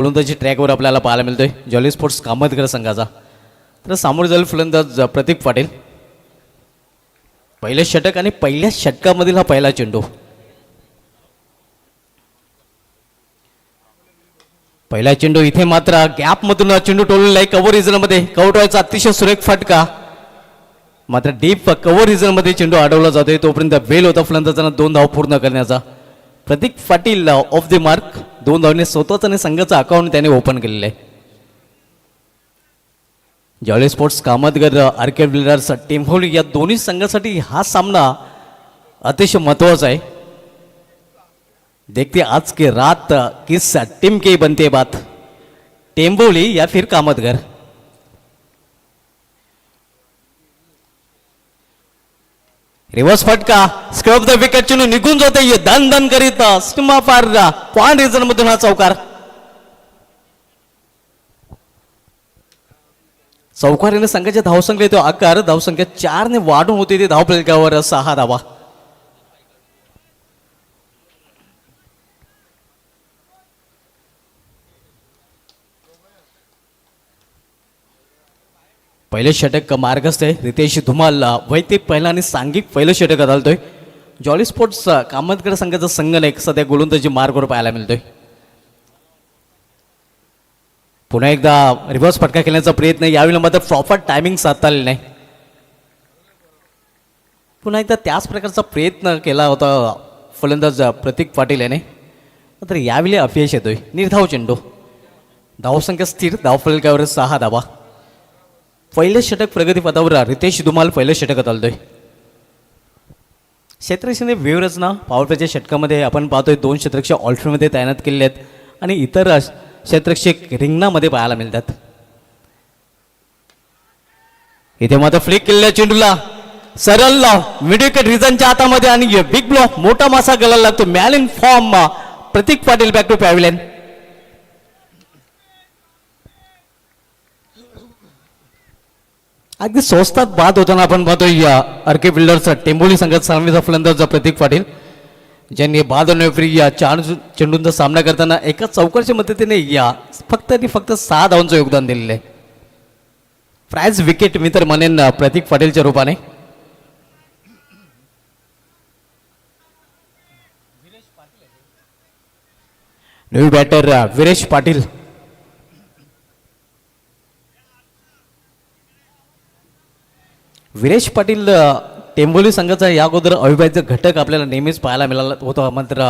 गोलंदाजी ट्रॅकवर आपल्याला पाहायला मिळतोय जॉली स्पोर्ट्स कामतकर संघाचा. तर सामोरे जाईल फलंदाज प्रतीक पाटील. पहिलं षटक आणि पहिल्या षटकामधील हा पहिला चेंडू. पहिला चेंडू इथे मात्र गॅप मधून चेंडू टोललेला आहे कव्हर रिजन मध्ये. कवटवायचा अतिशय सुरेख फटका, मात्र डीप कव्हर रिजन मध्ये चेंडू अडवला जातोय. तोपर्यंत वेल होता फलंदाजांना 2 धाव पूर्ण करण्याचा. प्रतीक पाटील ऑफ द मार्क. 2 धावने स्वतःच आणि संघाचं अकाउंट त्याने ओपन केलेलं आहे. Jolly Sports Kamatgar arcade builders टेंभोली या दोन्ही संघासाठी हा सामना अतिशय महत्वाचा आहे. देखते आज की रात किस टीम की बनते बात, टेंभोली या फिर कामतगर. रिवर्स फटका, स्क्रब द विकेट चेंडू निघून जाते दन दन करीत सीमा पार पॉइंट रिजन मधून हा चौकार. चौकारीने संघाच्या धावसंख्या येतो 11. धावसंख्या 4 ने वाढून होते ते धावफलकावर 6 धावा. पहिले षटक मार्गस्थ आहे रितेश धुमाल. वैयक्तिक पहिला आणि सांघिक पहिलं षटक घालतोय. जॉली स्पोर्ट्स कामतकर संघाचा संघनायक सध्या गोलंदाजी मार्गवर पाहायला मिळतोय. पुन्हा एकदा रिव्हर्स फटका खेळण्याचा प्रयत्न, यावेळी मात्र प्रॉपर टायमिंग साधता आलेला नाही. पुन्हा एकदा त्याच प्रकारचा प्रयत्न केला होता फलंदाज प्रतीक पाटील याने, मात्र यावेळी अपयश येतोय. निर्धाव चेंडू. धावसंख्या स्थिर, धावफलकावर 6 धावा. पहिलं षटक प्रगतीपथावर रितेश धुमाल पहिलं षटक चालतोय. क्षेत्ररक्षण व्यूहरचना पॉवर प्लेच्या षटकामध्ये आपण पाहतोय 2 क्षेत्ररक्षक ऑल्टरमध्ये तैनात केलेले आहेत आणि इतर क्षेत्ररक्षक रिंगणामध्ये पाहायला मिळतात. इथे मात्र फ्लिक केलेल्या चेंडूला सरळ मिडविकेट रिजनच्या हातामध्ये आणि बिग ब्लॉक मोठा मासा गळायला लागतो. Man in form Prateek Patil back to pavilion. अगदी स्वस्तात बाद होताना आपण पाहतोय आर्के बिल्डर्स टेंभोली संघात सामनेचा फलंदाज प्रतीक पाटील, ज्यांनी बाद होण्यापूर्वी या 4 चेंडूंचा सामना करताना एका चौकारच्या मदतीने फक्त आणि फक्त 6 धावांचं योगदान दिलेलं आहे. प्राइज विकेट मी तर म्हणेन प्रतीक पाटीलच्या रूपाने. नवी बॅटर विरेश पाटील. विरेश पाटील टेंभोली संघाचा या अगोदर अविभाज्य घटक आपल्याला नेहमीच पाहायला मिळाला होता, मात्र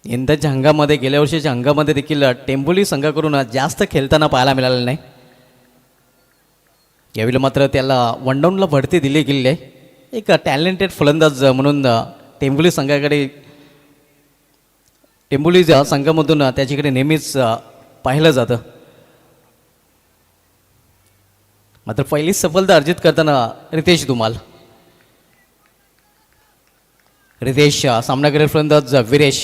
यंदाच्या हंगामध्ये गेल्या वर्षीच्या हंगामध्ये देखील टेंभोली संघाकडून जास्त खेळताना पाहायला मिळालं नाही. यावेळी मात्र त्याला वनडाऊनला बढती दिली गेली आहे. एक टॅलेंटेड फलंदाज म्हणून टेंभोली संघाकडे, टेंभोली संघामधून त्याच्याकडे नेहमीच पाहिलं जातं. मात्र पहिली सफलता अर्जित करताना रितेश धुमाल. रितेश सामना करेल फलंदाज विरेश.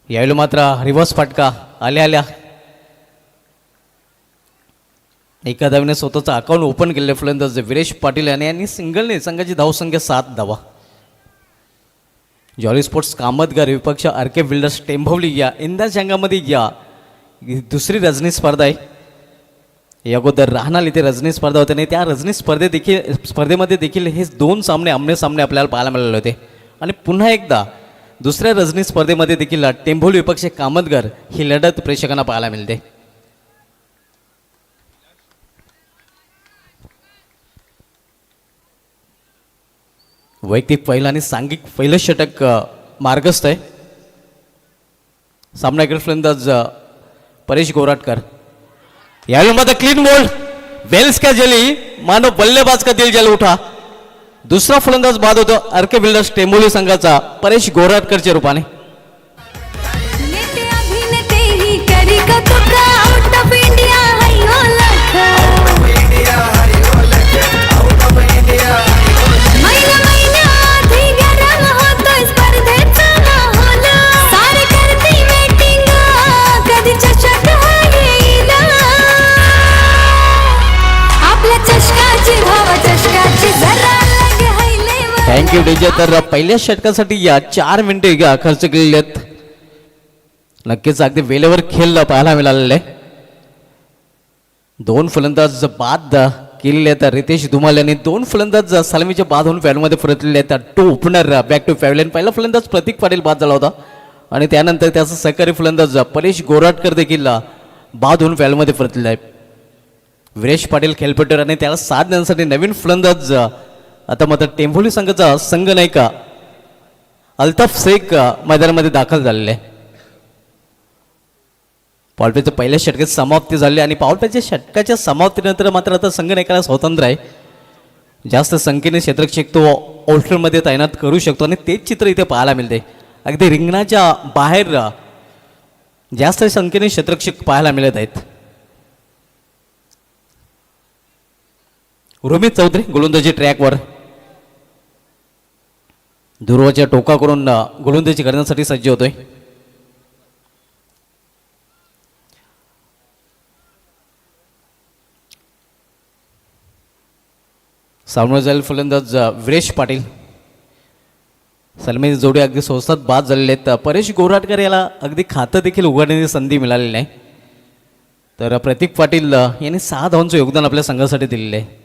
यावेळी मात्र रिव्हर्स फटका आल्या एका धावेने स्वतःचं अकाउंट ओपन केलेले फलंदाज विरेश पाटील यांनी सिंगलने संघाची धावसंख्या 7 धावा. जॉली स्पोर्ट्स कामतगर विपक्ष आर्के बिल्डर्स टेंभोली या यंदाच्या हंगामामध्ये दुसरी रजनी स्पर्धा आहे. या अगोदर राहणार इथे रजनी स्पर्धा होते आणि त्या रजनी स्पर्धेमध्ये देखील हे 2 सामने आमने सामने आपल्याला पाहायला मिळाले होते. आणि पुन्हा एकदा दुसऱ्या रजनी स्पर्धेमध्ये देखील टेंभोली विपक्ष कामतगर ही लढत प्रेक्षकांना पाहायला मिळते. वैयक्तिक पहिला आणि सांघिक पहिलं षटक मार्गस्थ आहे. सामनाकडे फलंदाज परेश गोराटकर. यावेळी मात्र क्लीन बोल्ड, बेल्स का जली मानो बल्लेबाज का दिल जल उठा. दुसरा फलंदाज बाद होतो आर्के बिल्डर्स टेंभोली संघाचा परेश गोराटकरच्या रूपाने. Thank you DJ. तर पहिल्या षटकासाठी या 4 मिनिटे खर्च केलेले आहेत. नक्कीच अगदी वेळेवर खेळ पाहायला मिळालेलं आहे. दोन फलंदाज बाद केलेले आहेत रितेश धुमाल यांनी. दोन फलंदाज सलामीच्या बाद होऊन फॅवलमध्ये परतलेले आहेत. टू ओपनर बॅक टू फॅवलन. पहिला फलंदाज प्रतीक पाटील बाद झाला होता आणि त्यानंतर त्याचा सहकारी फलंदाज परेश गोराटकर देखील बाद होऊन फॅवलमध्ये परतलेला आहे. विरेश पाटील खेळपट्टीवर आणि त्याला साथ देण्यासाठी नवीन फलंदाज आता मात्र टेंभोली संघाचा संघनायक अल्ताफ शेख मैदानामध्ये दाखल झालेले आहे. पॉवरप्लेच्या पहिल्या षटकात समाप्ती झाली आणि पॉवरप्लेच्या षटकाच्या समाप्तीनंतर मात्र आता संघनायकाला स्वातंत्र्य आहे. जास्त संख्येने क्षेत्ररक्षक तो आउटफील्डमध्ये तैनात करू शकतो आणि तेच चित्र इथे पाहायला मिळते. अगदी रिंगणाच्या बाहेर जास्त संख्येने क्षेत्ररक्षक पाहायला मिळत आहेत. रोमित चौधरी गोलंदाजी ट्रॅकवर दुर्वाच्या टोका करून गोलंदाजी करण्यासाठी सज्ज होतोय. सामोरं जाईल फलंदाज विरेश पाटील. सलमीची जोडी अगदी स्वस्तात बाद झालेले आहेत. परेश गोराटकर याला अगदी खातं देखील उघडण्याची संधी मिळालेली नाही. तर प्रतीक पाटील यांनी 6 धावांचं योगदान आपल्या संघासाठी दिलेलं आहे.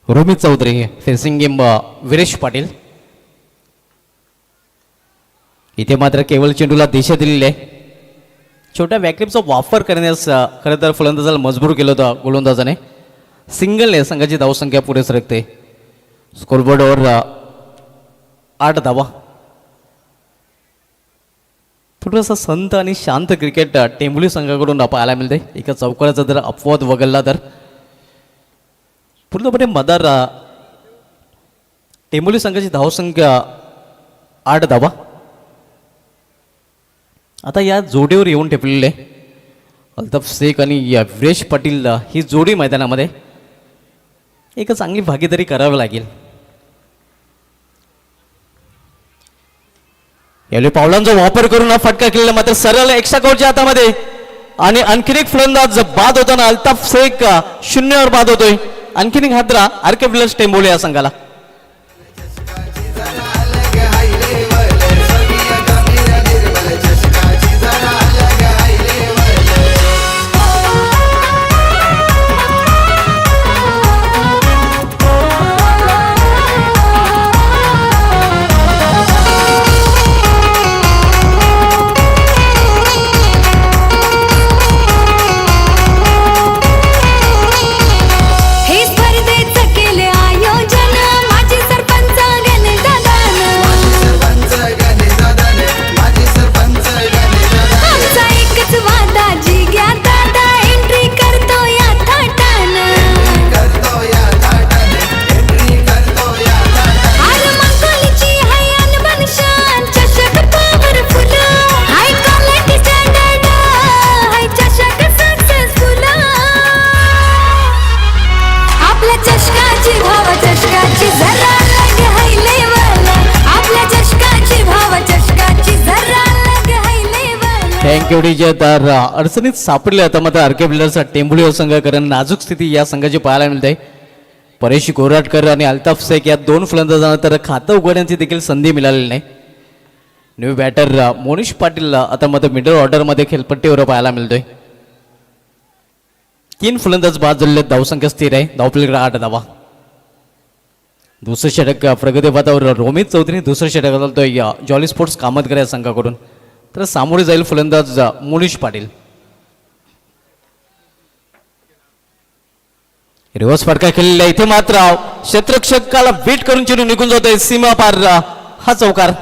Romit Chaudhari facing game Viresh Patil. इथे मात्र केवळ चेंडूला दिशा दिलेली आहे. छोट्या वॅकलिपचा वापर करण्यास खरं तर फलंदाजाला मजबूर केलं होतं गोलंदाजाने. सिंगलने संघाची धावसंख्या पुढे सरकते. स्कोरबोर्डवर 8 धावा. थोडंसं संत आणि शांत क्रिकेट टेंभोली संघाकडून पाहायला मिळते. एका चौकाराचा जर अपवाद वगळला तर पूर्णपणे मदार टेंभोली संघाची धावसंख्या 8 धावा. आता या जोडीवर येऊन ठेपलेले अल्ताफ शेख आणि विरेश पाटील ही जोडी मैदानामध्ये एक चांगली भागीदारी करावी लागेल. यावेळी पावलांचा वापर करून हा फटका केलेला मात्र सरळ एक्स्ट्रा कव्हरच्या हातामध्ये आणि आणखीन एक फलंदाज बाद होताना अल्ताफ शेख 0वर बाद होतोय. आणखीन एक हादरा आरके बिल्डर्स टेंभोली या संघाला. थँक्यू. तर अडचणीत सापडले आता मात्र आरके बिल्डर्सचा टेंभोली संघ कारण नाजूक स्थिती या संघाची पाहायला मिळते. परेश गोराटकर आणि अल्ताफ शेख या 2 फलंदाजांना तर खातं उघडण्याची देखील संधी मिळालेली नाही. न्यू बॅटर मोनिश पाटील आता मात्र मिडल ऑर्डरमध्ये खेळपट्टीवर पाहायला मिळतोय. 3 फलंदाज बाद झालेले. धावसंख्या स्थिर आहे. धावपलीकडे 8 धावा. दुसरं षटक प्रगतीपथावर रोमित चौधरी दुसरं षटक चालतोय जॉली स्पोर्ट्स कामतकर या संघाकडून. तर सामोरे जाईल फलंदाज मोनिश पाटील. रिव्हर्स फटका खेळलेला इथे मात्र क्षेत्ररक्षकाला बीट करून चेंडू निघून जातोय सीमा पार. हा चौकार.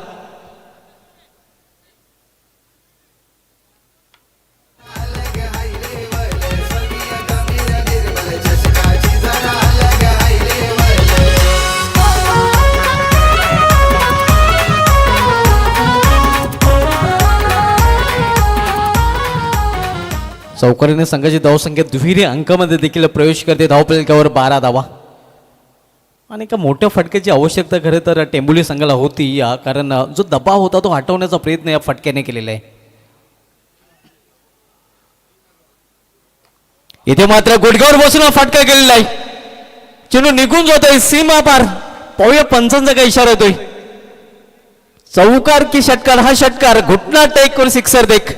चौकारीने संघाची धावसंख्या दुहेरी अंकामध्ये देखील प्रवेश करते. धावफलकावर 12 धावा. आणि एका मोठ्या फटक्याची आवश्यकता खरं तर टेंभोली संघाला होती कारण जो दबाव होता तो हटवण्याचा प्रयत्न या फटक्याने केलेला आहे. इथे मात्र गुडघ्यावर बसून फटका केलेला आहे. चेंडू निघून जातोय सीमा पार. पाहूया पंचांचा काय इशारा होतोय. चौकार की षटकार. हा षटकार घुटना टेक और सिक्सर देख.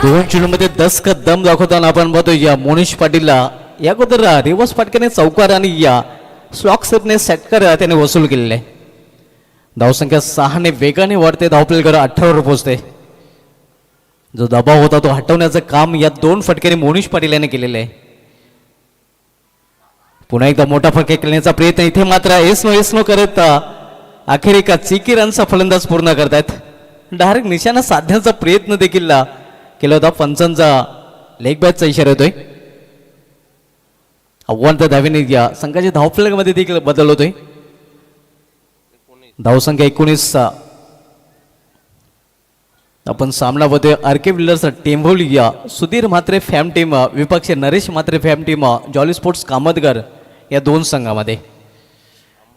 दोन चेंडूमध्ये 10 का दम दाखवताना आपण बघतो या मोनिश पाटीलला या अगोदर रिवर्स फटक्याने चौकार आणि या स्लॉक स्टेपने षटकार त्याने वसूल केलेले. धावसंख्या 6 ने वेगाने वाढते. धावपलकर 18 वर पोहोचते. जो दबाव होता तो हटवण्याचं काम या दोन फटक्याने मोनिश पाटील याने केलेलं आहे. पुन्हा एकदा मोठा फटका खेळण्याचा प्रयत्न. इथे मात्र एस नो करत अखेर एका चिकीरांचा फलंदाज पूर्ण करतायत. डायरेक्ट निशाणा साधण्याचा प्रयत्न देखील केला होता. पंचांचा लेग बॅचचा इशारा होतोय. आव्हान तर धावेने या संघाच्या धावफलकामध्ये देखील बदल होतोय. धावसंख्या 19. आपण सामना बघतोय आरके बिल्डर्स टेंभोली या सुधीर म्हात्रे फॅम टीम विपक्ष नरेश म्हात्रे फॅम टीम जॉली स्पोर्ट्स कामतगर या दोन संघामध्ये.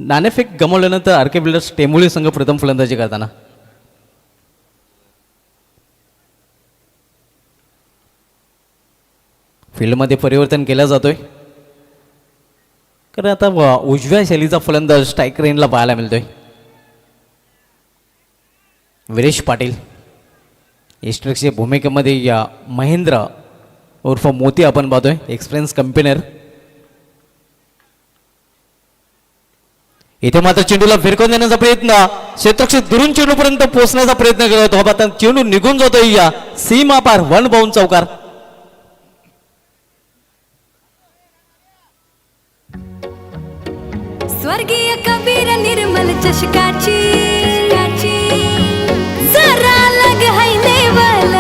नाणेफेक गमावल्यानंतर आरके बिल्डर्स टेंभोली संघ प्रथम फलंदाजी करताना. फील्डमध्ये परिवर्तन केलं जातोय कारण आता उजव्या शैलीचा फलंदाज स्ट्राईक रेनला पाहायला मिळतोय. वीरेश पाटील इस्ट्रिक्सच्या भूमिकेमध्ये या महेंद्र उर्फ मोती आपण पाहतोय. Experience campaigner. इथे मात्र चेंडूला फिरकून देण्याचा प्रयत्न. क्षेत्रक्षेत्र दुरून चेंडूपर्यंत पोहोचण्याचा प्रयत्न करत होता. आता चेंडू निघून जातोय या सीमा पार. 1 बाउंड चौकार. स्वर्गीय कबीर निर्मल चषकाची जरा लग है लेवल.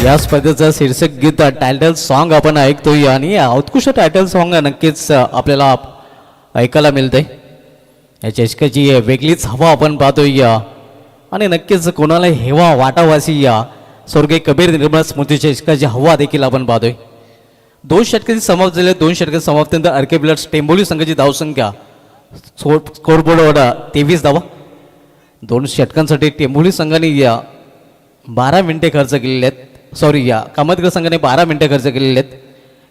या स्पर्धेचं शीर्षक गीत टायटल सॉन्ग आपण ऐकतोय आणि उत्कृष्ट टायटल सॉन्ग नक्कीच आपल्याला ऐकायला मिळतंय. या चषकाची वेगळीच हवा आपण पाहतोय आणि नक्कीच कोणाला हेवा वाटावासी या स्वर्गीय कबीर निर्मल स्मृती चषकाची हवा देखील आपण पाहतोय. 2 षटकांची समाप्त झाले. 2 षटकांची समाप्तीनंतर आरके बिल्डर्स टेंभोली संघाची धावसंख्या स्कोरबोर्डवर 23 धावा. 2 षटकांसाठी टेंभोली संघाने 12 मिनिटे खर्च केलेले आहेत. सॉरी या कामतगर संघाने 12 मिनिटं खर्च केलेले आहेत.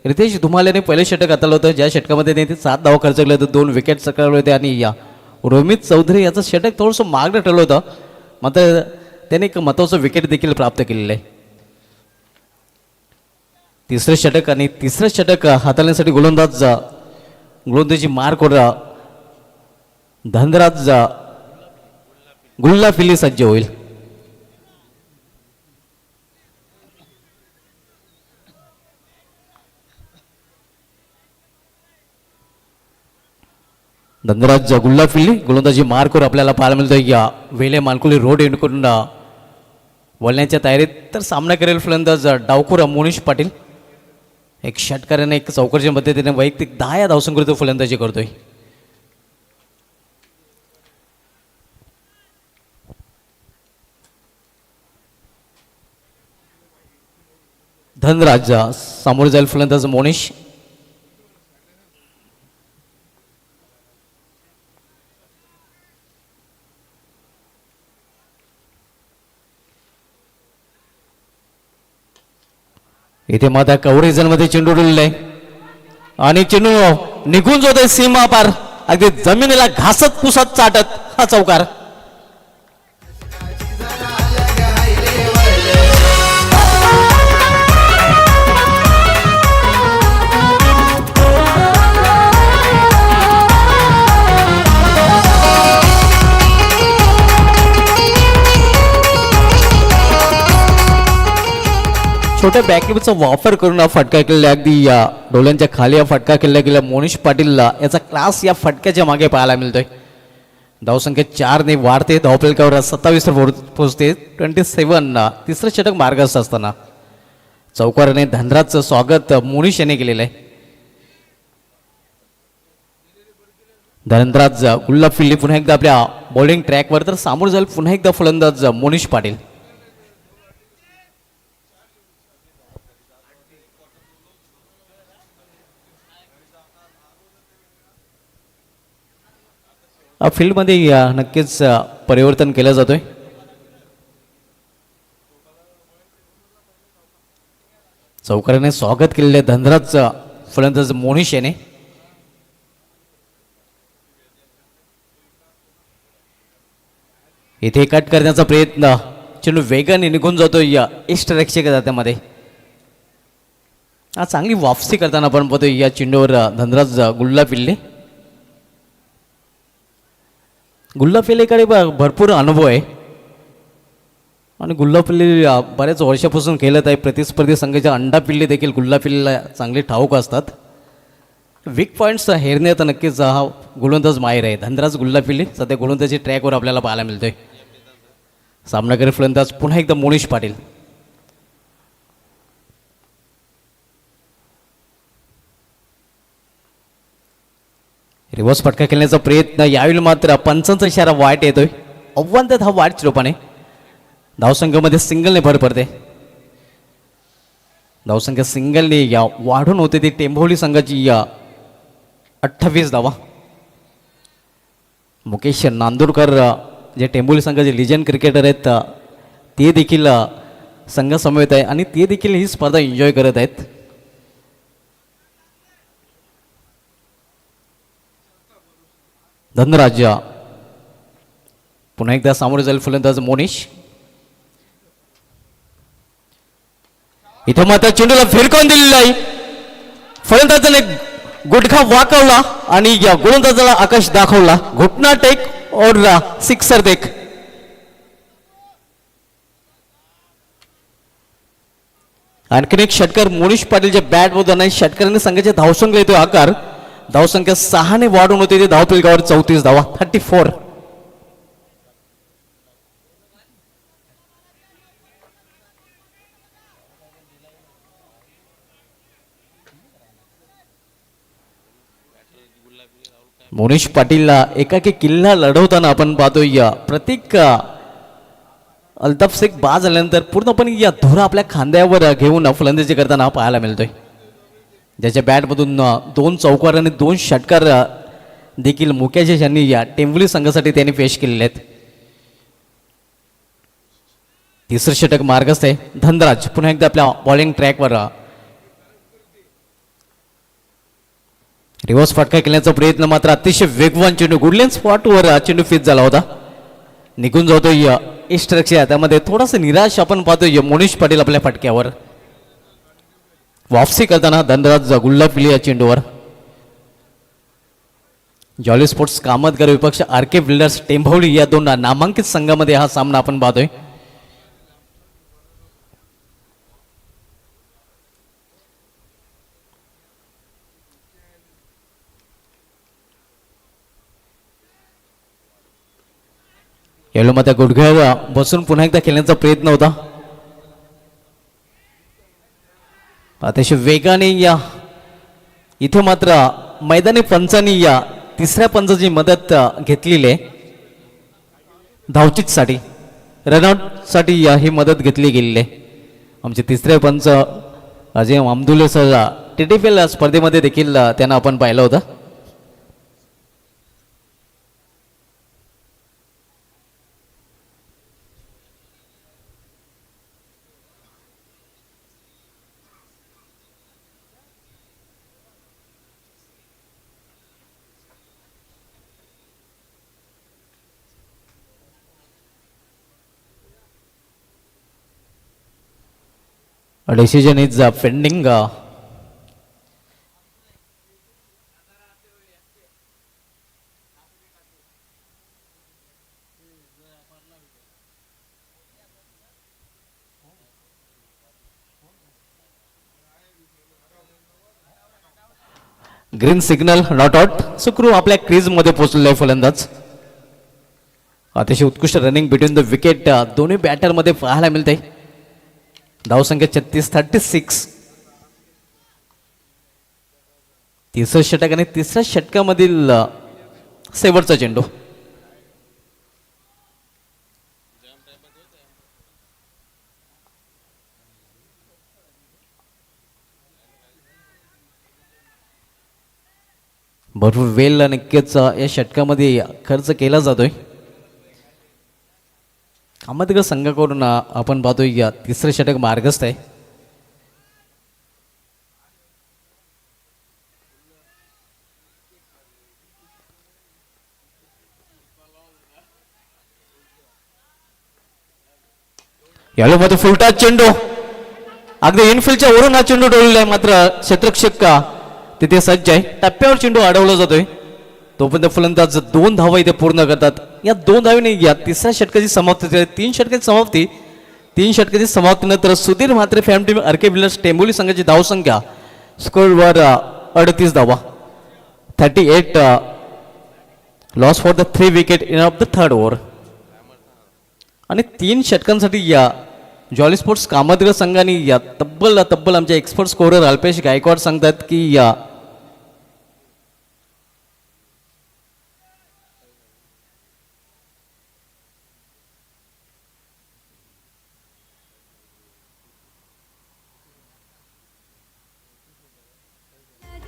रितेश धुमालेने पहिले षटक हाताळलं होतं ज्या षटकामध्ये त्यांनी 7 धावा खर्च केले होते. 2 विकेट सकाळले होते आणि या रोमित चौधरी याचं षटक थोडंसं मागणं ठरलं होतं मात्र त्याने एक महत्त्वाचं विकेट देखील प्राप्त केलेलं आहे. तिसरं षटक आणि तिसरं षटक हाताळण्यासाठी गोलंदाजी मार्कवर धनराज गुल्ला फिली सज्ज होईल. धनराज गुल्ला फिल्ली गोलंदाजी मार्कवर आपल्याला पाहायला मिळतोय. या वेले मानकुली रोड एंड करून वळण्याच्या तयारीत तर सामना करेल फलंदाज डावखुरा मोनिश पाटील. एक षटकाराने एक चौकारच्या पद्धतीने वैयक्तिक 10 या धावसंख्येवर फलंदाजी करतोय. धनराज सामोरे जाईल फलंदाज मोनिश. इथे माता कवरेजन मध्ये चेंडू उडलेला आहे आणि चेंडू निघून जातोय सीमा पार अगदी जमिनीला घासत पुसत चाटत हा चौकार. छोट्या बॅकलिपचा वापर करून हा फटका केलेला अगदी या डोल्यांच्या खाली हा फटका केला गेला मोनिश पाटीलला याचा क्लास या फटक्याच्या मागे पाहायला मिळतोय. धावसंख्या 4ने वाढते धावफलकावर 27 वर पोहोचते 27. तिसरं षटक मार्गस्थ असताना चौकाराने धनराजचं स्वागत मोनिश याने केलेलं आहे. धनराज गुल्ला फिल्ली पुन्हा एकदा आपल्या बॉलिंग ट्रॅकवर तर सामोर जाईल पुन्हा एकदा फलंदाज मोनिश पाटील. फील्डमध्ये नक्कीच परिवर्तन केलं जातोय. चौकाराने स्वागत केलेले धनराज फलंदाज मोनिश याने. इथे कट करण्याचा प्रयत्न चेंडू वेगाने निघून जातोय या इष्ट रक्षक जात्यामध्ये. चांगली वापसी करताना आपण पाहतोय या चेंडूवर धनराज गुल्ला पिल्ले. गुल्ला पिल्लेकडे भरपूर अनुभव आहे आणि गुल्ला पिल्ले बऱ्याच वर्षापासून खेळत आहे. प्रतिस्पर्धी संघाच्या अंडा पिल्ले देखील गुल्ला पिल्लेला चांगले ठाऊक असतात. वीक पॉईंट्स हेरण्यात नक्कीच हा गोलंदाज माहीर आहे. धनराज गुल्ला पिल्ले सध्या गोलंदाजी ट्रॅकवर आपल्याला पाहायला मिळतोय. सामनाकरी फलंदाज पुन्हा एकदा मोनिश पाटील. रिव्हर्स फटका खेळण्याचा प्रयत्न यावेळी मात्र पंचांचा इशारा वाईट येतोय. अव्वल हा वाईट स्वरूपाने धावसंख्येमध्ये सिंगलने भर पडते. धावसंख्या सिंगलने या वाढून होते ती टेंभोली संघाची या 28 धावा. मुकेश नांदुरकर जे टेंभोली संघाचे लिजंड क्रिकेटर आहेत ते देखील संघासमवेत आहे आणि ते देखील ही स्पर्धा एन्जॉय करत आहेत. धनराज पुन्हा एकदा सामोरे जाईल फलंदाज मोनिश. इथं मात्र चेंडूला फिरकावून दिलेला आहे. फलंदाजाने गुडघा वाकवला आणि या गोलंदाजाला आकाश दाखवला. घुटना टेक और सिक्सर देख. आणखीन एक षटकार मोनिश पाटीलच्या बॅट मधून आणि षटकाराने संघाच्या धावसंख्या येतो आकार. धावसंख्या 6ने वाढून होते ते धावफलकावर 34 धावा 34. मोनिश पाटीलला एकाकी किल्ला लढवताना आपण पाहतोय. प्रत्येक अल्ताफ शेख बाद झाल्यानंतर पूर्णपणे या धुरा आपल्या खांद्यावर घेऊन फलंदाजी करताना पाहायला मिळतोय. ज्याच्या बॅटमधून 2 चौकार आणि 2 षटकार देखील मुकेश यांनी या टेंभोली संघासाठी त्यांनी पेश केलेले आहेत. तिसरं षटक मार्गस्थ आहे. धनराज पुन्हा एकदा आपल्या बॉलिंग ट्रॅकवर. रिव्हर्स फटका खेळण्याचा प्रयत्न मात्र अतिशय वेगवान चेंडू गुडलेन स्पॉटवर चेंडू फिट झाला होता. निघून जातोय इष्ट रक्षक. त्यामध्ये थोडासा निराश आपण पाहतोय मोनिश पाटील आपल्या फटक्यावर. वापसी करताना धनराज गुल्ला पिल्ले या चेंडूवर. जॉली स्पोर्ट्स कामतगार विपक्ष आरके बिल्डर्स टेंभोली या 2 नामांकित संघामध्ये हा सामना आपण पाहतोय. यावेळी मात्र गुडघ्यावर बसून पुन्हा एकदा खेळण्याचा प्रयत्न होता. अतिशय वेगाने या इथे मात्र मैदानी पंचांनी या तिसऱ्या पंचाची मदत घेतलेली आहे. धावचीतसाठी रनआउटसाठी ही मदत घेतली गेलेली आहे. आमचे तिसरे पंच अजय अमदुल्ले सर TTPL स्पर्धेमध्ये देखील त्यांना आपण पाहिलं होतं. Decision is pending. Green signal not out. सुखरू आपल्या क्रीजमध्ये पोहोचलेला आहे फलंदाज. अतिशय उत्कृष्ट रनिंग बिटवीन द विकेट दोन्ही बॅटरमध्ये पाहायला मिळते. धावसंख्या 36-36. तिसरं षटक आणि तिसऱ्या षटकामधील शेवटचा चेंडू. भरपूर वेळ नक्कीच या षटकामध्ये खर्च केला जातोय. अहमदगड संघाकडून आपण पाहतोय या तिसरं षटक मार्गस्थ आहे. यामध्ये फुलटा चेंडू अगदी इनफिल्डच्या वरून हा चेंडू डोललेला आहे. मात्र क्षेत्ररक्षक तिथे सज्ज आहे. टप्प्यावर चेंडू अडवला जातोय. तोपर्यंत फलंदाज 2 धावा इथे पूर्ण करतात. या 2 धावीने या तिसऱ्या षटकाची समाप्ती झाली. 3 षटकाची समाप्तीनंतर सुधीर म्हात्रे फॅम टीम आरके बिल्डर्स टेंभोली संघाची धावसंख्या स्कोरवर 38 धावा. 38 loss for the 3 wicket in off the third over. आणि 3 षटकांसाठी या जॉली स्पोर्ट्स कामतगड संघाने या तब्बल आमच्या एक्सपर्ट स्कोरर अल्पेश गायकवाड सांगतात की या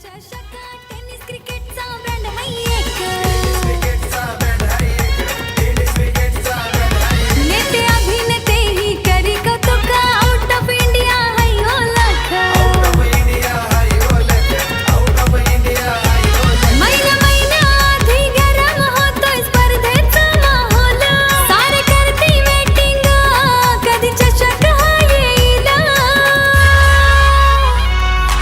चषका टेनिस क्रिकेटचा ब्रँड हायेक. नेते अभिनेते ही करी कौतुक. आउट ऑफ इंडिया हाय हो लाख. महिना आधी गरम होतोय स्पर्धेचा माहोल. सारे करती वेटिंग कधी चषक हा येईल.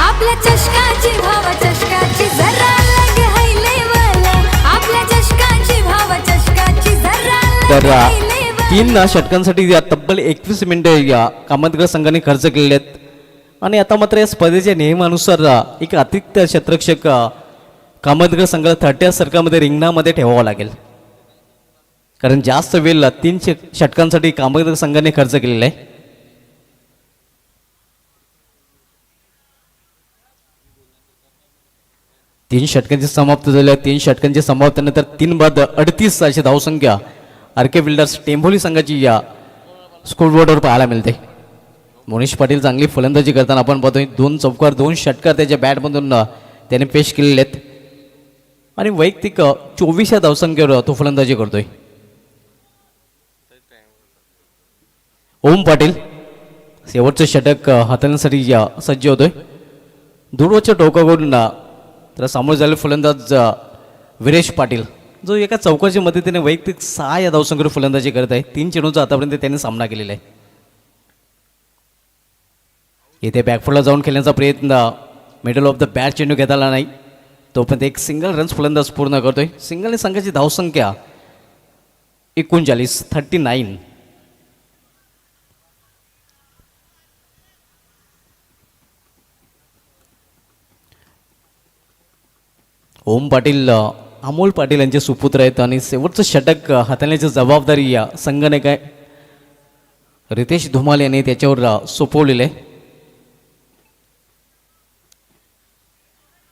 आपल्या चषकाची भाव चषकाची जरा लग हाय लेवल. आपल्या चषकाची भाव चषकाची जरा तर लग हाय लेवल. 3 षटकांसाठी या तब्बल 21 मिनिटे या कामतगड संघाने खर्च केलेले आहेत. आणि आता मात्र या स्पर्धेच्या नियमानुसार एक अतिरिक्त क्षेत्ररक्षक कामतगड संघाला 30 षटकामध्ये रिंगणामध्ये ठेवावा लागेल. कारण जास्त वेळ 3 षटकांसाठी कामतगड संघाने खर्च केलेला आहे. तीन षटकांची समाप्त झाली. 3 षटकांची समाप्तीनंतर 3 बाद 38 अशी धावसंख्या आरके बिल्डर्स टेंभोली संघाची या स्कोरबोर्डवर पाहायला मिळते. मोनिश पाटील चांगली फलंदाजी करताना आपण पाहतोय. 2 चौकार 2 षटकार त्याच्या बॅटमधून त्याने पेश केलेले आहेत. आणि वैयक्तिक 24 या धावसंख्येवर तो फलंदाजी करतोय. ओम पाटील शेवटचं षटक हाताळण्यासाठी सज्ज होतोय. दूरवरच्या टोकाकडून तर सामोरे झालेले फलंदाज विरेश पाटील जो एका चौकाच्या मदतीने वैयक्तिक 6 या धावसंख्येवर फलंदाजी करत आहे. 3 चेंडूंचा आतापर्यंत त्यांनी सामना केलेला आहे. येथे बॅकफुटला जाऊन खेळण्याचा प्रयत्न मिडल ऑफ द बॅट चेंडू घेता आला नाही. तोपर्यंत एक सिंगल रन्स फलंदाज पूर्ण करतोय. सिंगलने संघाची धावसंख्या 39. ओम पाटील अमोल पाटील यांचे सुपुत्र आहेत. आणि शेवटचं षटक हाताळण्याची जबाबदारी या संघाने काय रितेश धुमाल यांनी त्याच्यावर सोपवलेलं आहे.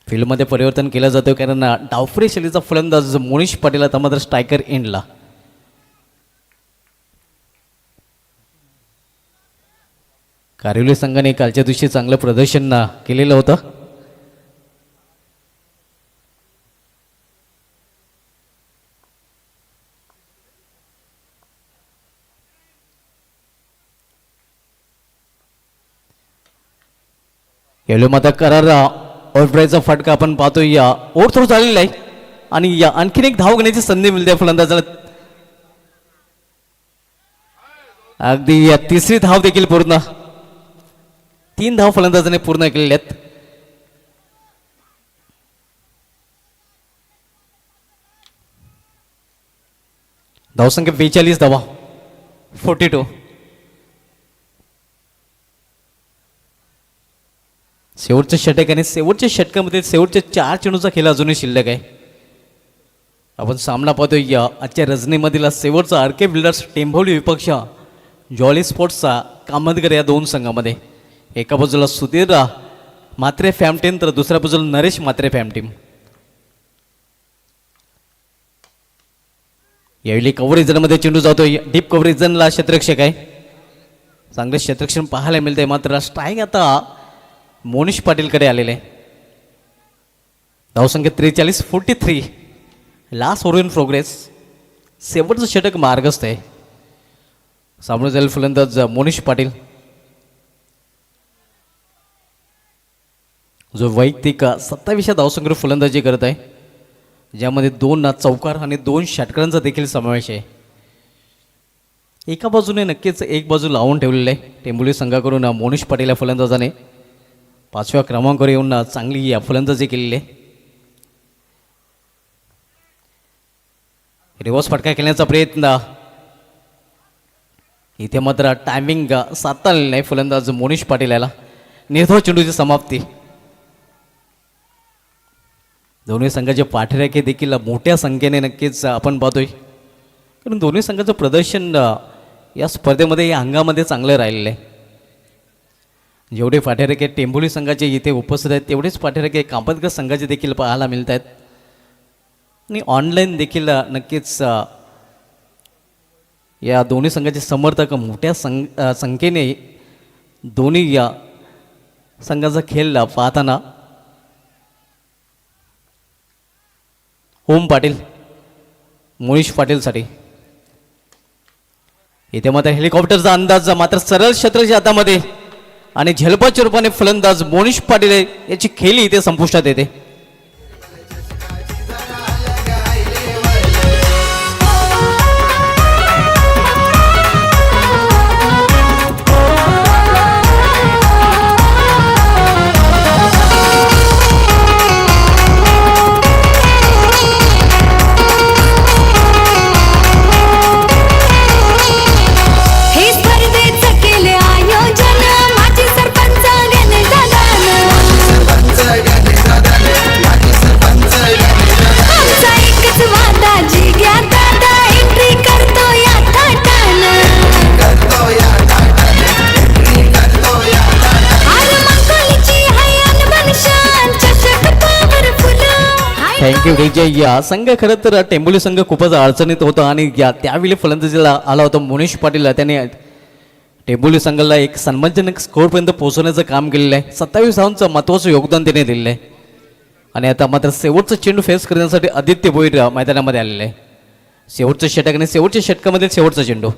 फील्डमध्ये परिवर्तन केलं जातं कारण डावफरे शैलीचा फलंदाज मोनिश पाटील आता मात्र स्ट्रायकर एंडला. कारिवली संघाने कालच्या दिवशी चांगलं प्रदर्शन केलेलं होतं. येलो माता करार ओव्हरब्राईचा फटका आपण पाहतोय. या ओव्हर थ्रो झालेला आहे आणि या आणखीन एक धाव घेण्याची संधी मिळते फलंदाजाला. अगदी या 3री धाव देखील पूर्ण. 3 धाव फलंदाजाने पूर्ण केलेल्या आहेत. धावसंख्या 42 धावा, 42. शेवटचं षटक आणि शेवटच्या षटकामध्ये शेवटच्या 4 चेंडूचा खेळ अजूनही शिल्लक आहे. आपण सामना पाहतोय या आजच्या रजनीमधील शेवटचा आर के बिल्डर्स टेंभोली विपक्ष जॉली स्पोर्ट्सचा कामतगर या दोन संघामध्ये. एका बाजूला सुधीर म्हात्रे फॅम टीम तर दुसऱ्या बाजूला नरेश म्हात्रे फॅम टीम. यावेळी कव्हरेज झोनमध्ये चेंडू जातोय. डीप कव्हरेज झोनला क्षेत्ररक्षक आहे. चांगले क्षेत्ररक्षण पाहायला मिळते. मात्र स्ट्राईक आता मोनिश पाटीलकडे आलेले आहे. धावसंख्या 43, 43. Last over in progress. शेवटचं षटक मार्गस्थ आहे. सामोरे जाईल फलंदाज मोनिश पाटील, जो वैयक्तिक 27 धावसंख्येवर फलंदाजी करत आहे, ज्यामध्ये 2 चौकार आणि 2 षटकारांचा देखील समावेश आहे. एका बाजूने नक्कीच एक बाजू लावून ठेवलेलं आहे टेंभोली संघाकडून मोनिश पाटील या फलंदाजाने 5व्या क्रमांकावर येऊन चांगली फलंदाजी केलेली आहे. रिव्हर्स फटका खेळण्याचा प्रयत्न इथे मात्र टायमिंग साधता आलेलं नाही फलंदाज मोनिश पाटील याला. निर्धाव चेंडूची समाप्ती. दोन्ही संघाचे पाठराखे देखील मोठ्या संख्येने नक्कीच आपण पाहतोय, कारण दोन्ही संघाचं प्रदर्शन या स्पर्धेमध्ये या हंगामध्ये चांगलं राहिलेलं आहे. जेवढे पाठराखे टेंभोली संघाचे इथे उपस्थित आहेत तेवढेच पाठराखे कामतगर संघाचे देखील पाहायला मिळत आहेत. आणि ऑनलाईन देखील नक्कीच या दोन्ही संघाचे समर्थक मोठ्या संख्येने दोन्ही या संघाचा खेळ पाहताना. ओम पाटील मोनिश पाटीलसाठी इथे मात्र हेलिकॉप्टरचा अंदाज मात्र सरळ क्षेत्राच्या हातामध्ये आणि झेलपाच्या रूपाने फलंदाज मोनिश पाटील याची खेळी इथे संपुष्टात येते. थँक्यू विजय. या संघ खरं तर टेंभोली संघ खूपच अडचणीत होता आणि त्यावेळी फलंदाजीला आला होता मोनिश पाटील. त्याने टेंभोली संघाला एक सन्मानजनक स्कोरपर्यंत पोहोचवण्याचं काम केलेलं आहे. 27 धावांचं महत्त्वाचं योगदान त्याने दिलेलं आहे. आणि आता मात्र शेवटचं चेंडू फेस करण्यासाठी आदित्य भोईर मैदानामध्ये आलेलं आहे. शेवटचं षटक आणि शेवटच्या षटकामध्ये शेवटचा चेंडू.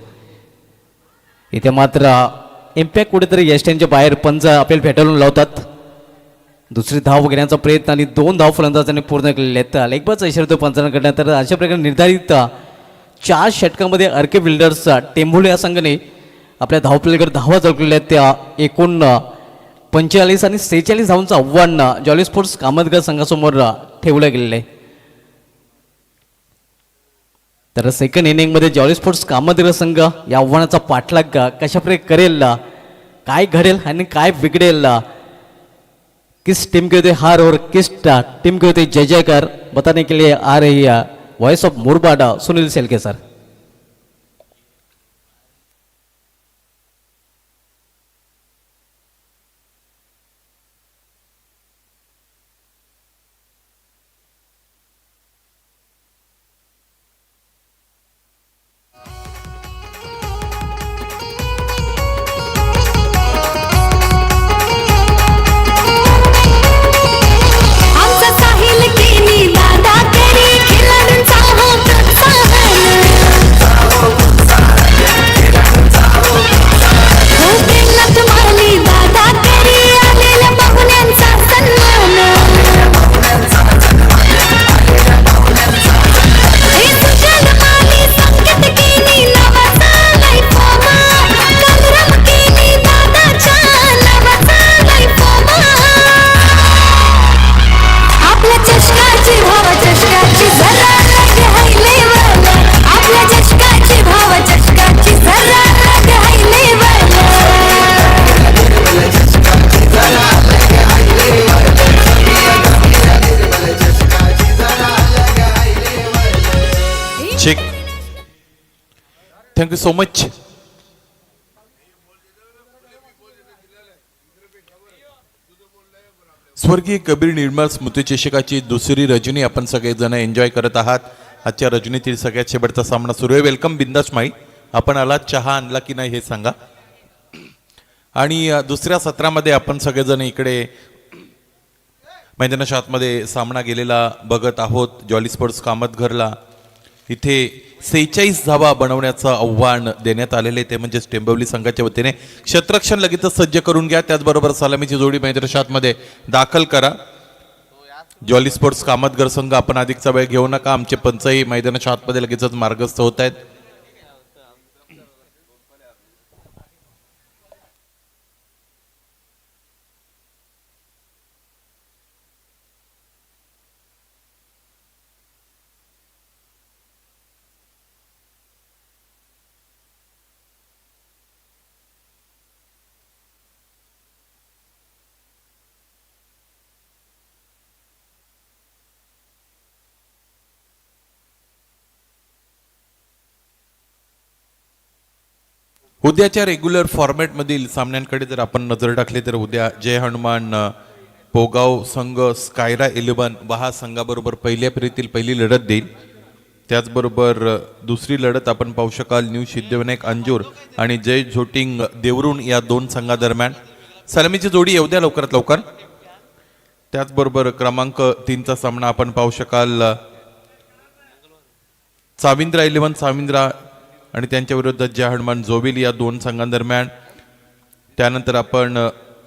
इथे मात्र इम्पॅक्ट कुठेतरी यष्टींच्या बाहेर पंच आपल्याला फेटाळून लावतात. दुसरी धाव घेण्याचा प्रयत्न आणि 2 धाव फलंदाजांनी पूर्ण केलेले आहेत. लेगबाचा इशारा तो पंचांना करण्यात. तर अशा प्रकारे निर्धारित 4 षटकामध्ये आर के बिल्डर्स टेंभोली या संघाने आपल्या धावपल्लीकडे धावा झळकलेल्या आहेत. त्या एकूण 45 आणि 46 धावांचं आव्हान जॉली स्पोर्ट्स कामतगर संघासमोर ठेवलं गेलेलं आहे. तर सेकंड इनिंगमध्ये जॉली स्पोर्ट्स कामतगर संघ या आव्हानाचा पाठलाग कशाप्रकारे करेल, काय घडेल आणि काय बिघडेल, किस टीम के होते हार और किस टीम के होते जय जयकार, बताने के लिए आ रही है वॉइस ऑफ मुरबाडा सुनील सेलके सर. आमचा साहिल केनी दादा करी खिलाडूंचा हो प्रोत्साहन. Thank you so much. स्वर्गीय कबीर निर्मळ स्मृती चषकाची दुसरी रजनी आपण सगळेजण एन्जॉय करत आहात. आजच्या रजनीतील सगळ्यात शेवटचा सामना सुरू आहे. वेलकम बिंदास माई. आपण आलात, चहा आणला की नाही हे सांगा. आणि दुसऱ्या सत्रामध्ये आपण सगळेजण इकडे मैदानाच्या आतमध्ये सामना गेलेला बघत आहोत. जॉली स्पोर्ट्स कामतघरला इथे 46 धावा बनवण्याचं आव्हान देण्यात आलेले, ते म्हणजे टेंबवली संघाच्या वतीने. क्षेत्ररक्षण लगेचच सज्ज करून घ्या. त्याचबरोबर सलामीची जोडी मैदानाच्या आतमध्ये दाखल करा. जॉली स्पोर्ट्स कामतघर संघ, आपण अधिकचा वेळ घेऊ नका. आमचे पंचही मैदानाच्या आतमध्ये लगेचच मार्गस्थ होत आहेत. उद्याच्या रेग्युलर फॉर्मॅटमधील सामन्यांकडे जर आपण नजर टाकली तर उद्या जय हनुमान पोगाव संघ स्कायरा 11 वहा संघाबरोबर पहिल्या फेरीतील पहिली लढत देईल. त्याचबरोबर दुसरी लढत आपण पाहू शकाल न्यू सिद्धिविनायक अंजूर आणि जय झोटिंग देवरुण या दोन संघादरम्यान. सलामीची जोडी येऊ द्या लवकरात लवकर. त्याचबरोबर क्रमांक 3चा सामना आपण पाहू शकाल साविंद्रा 11 साविंद्रा आणि त्यांच्या विरोधात जय हनुमान जोविल या दोन संघांदरम्यान. त्यानंतर आपण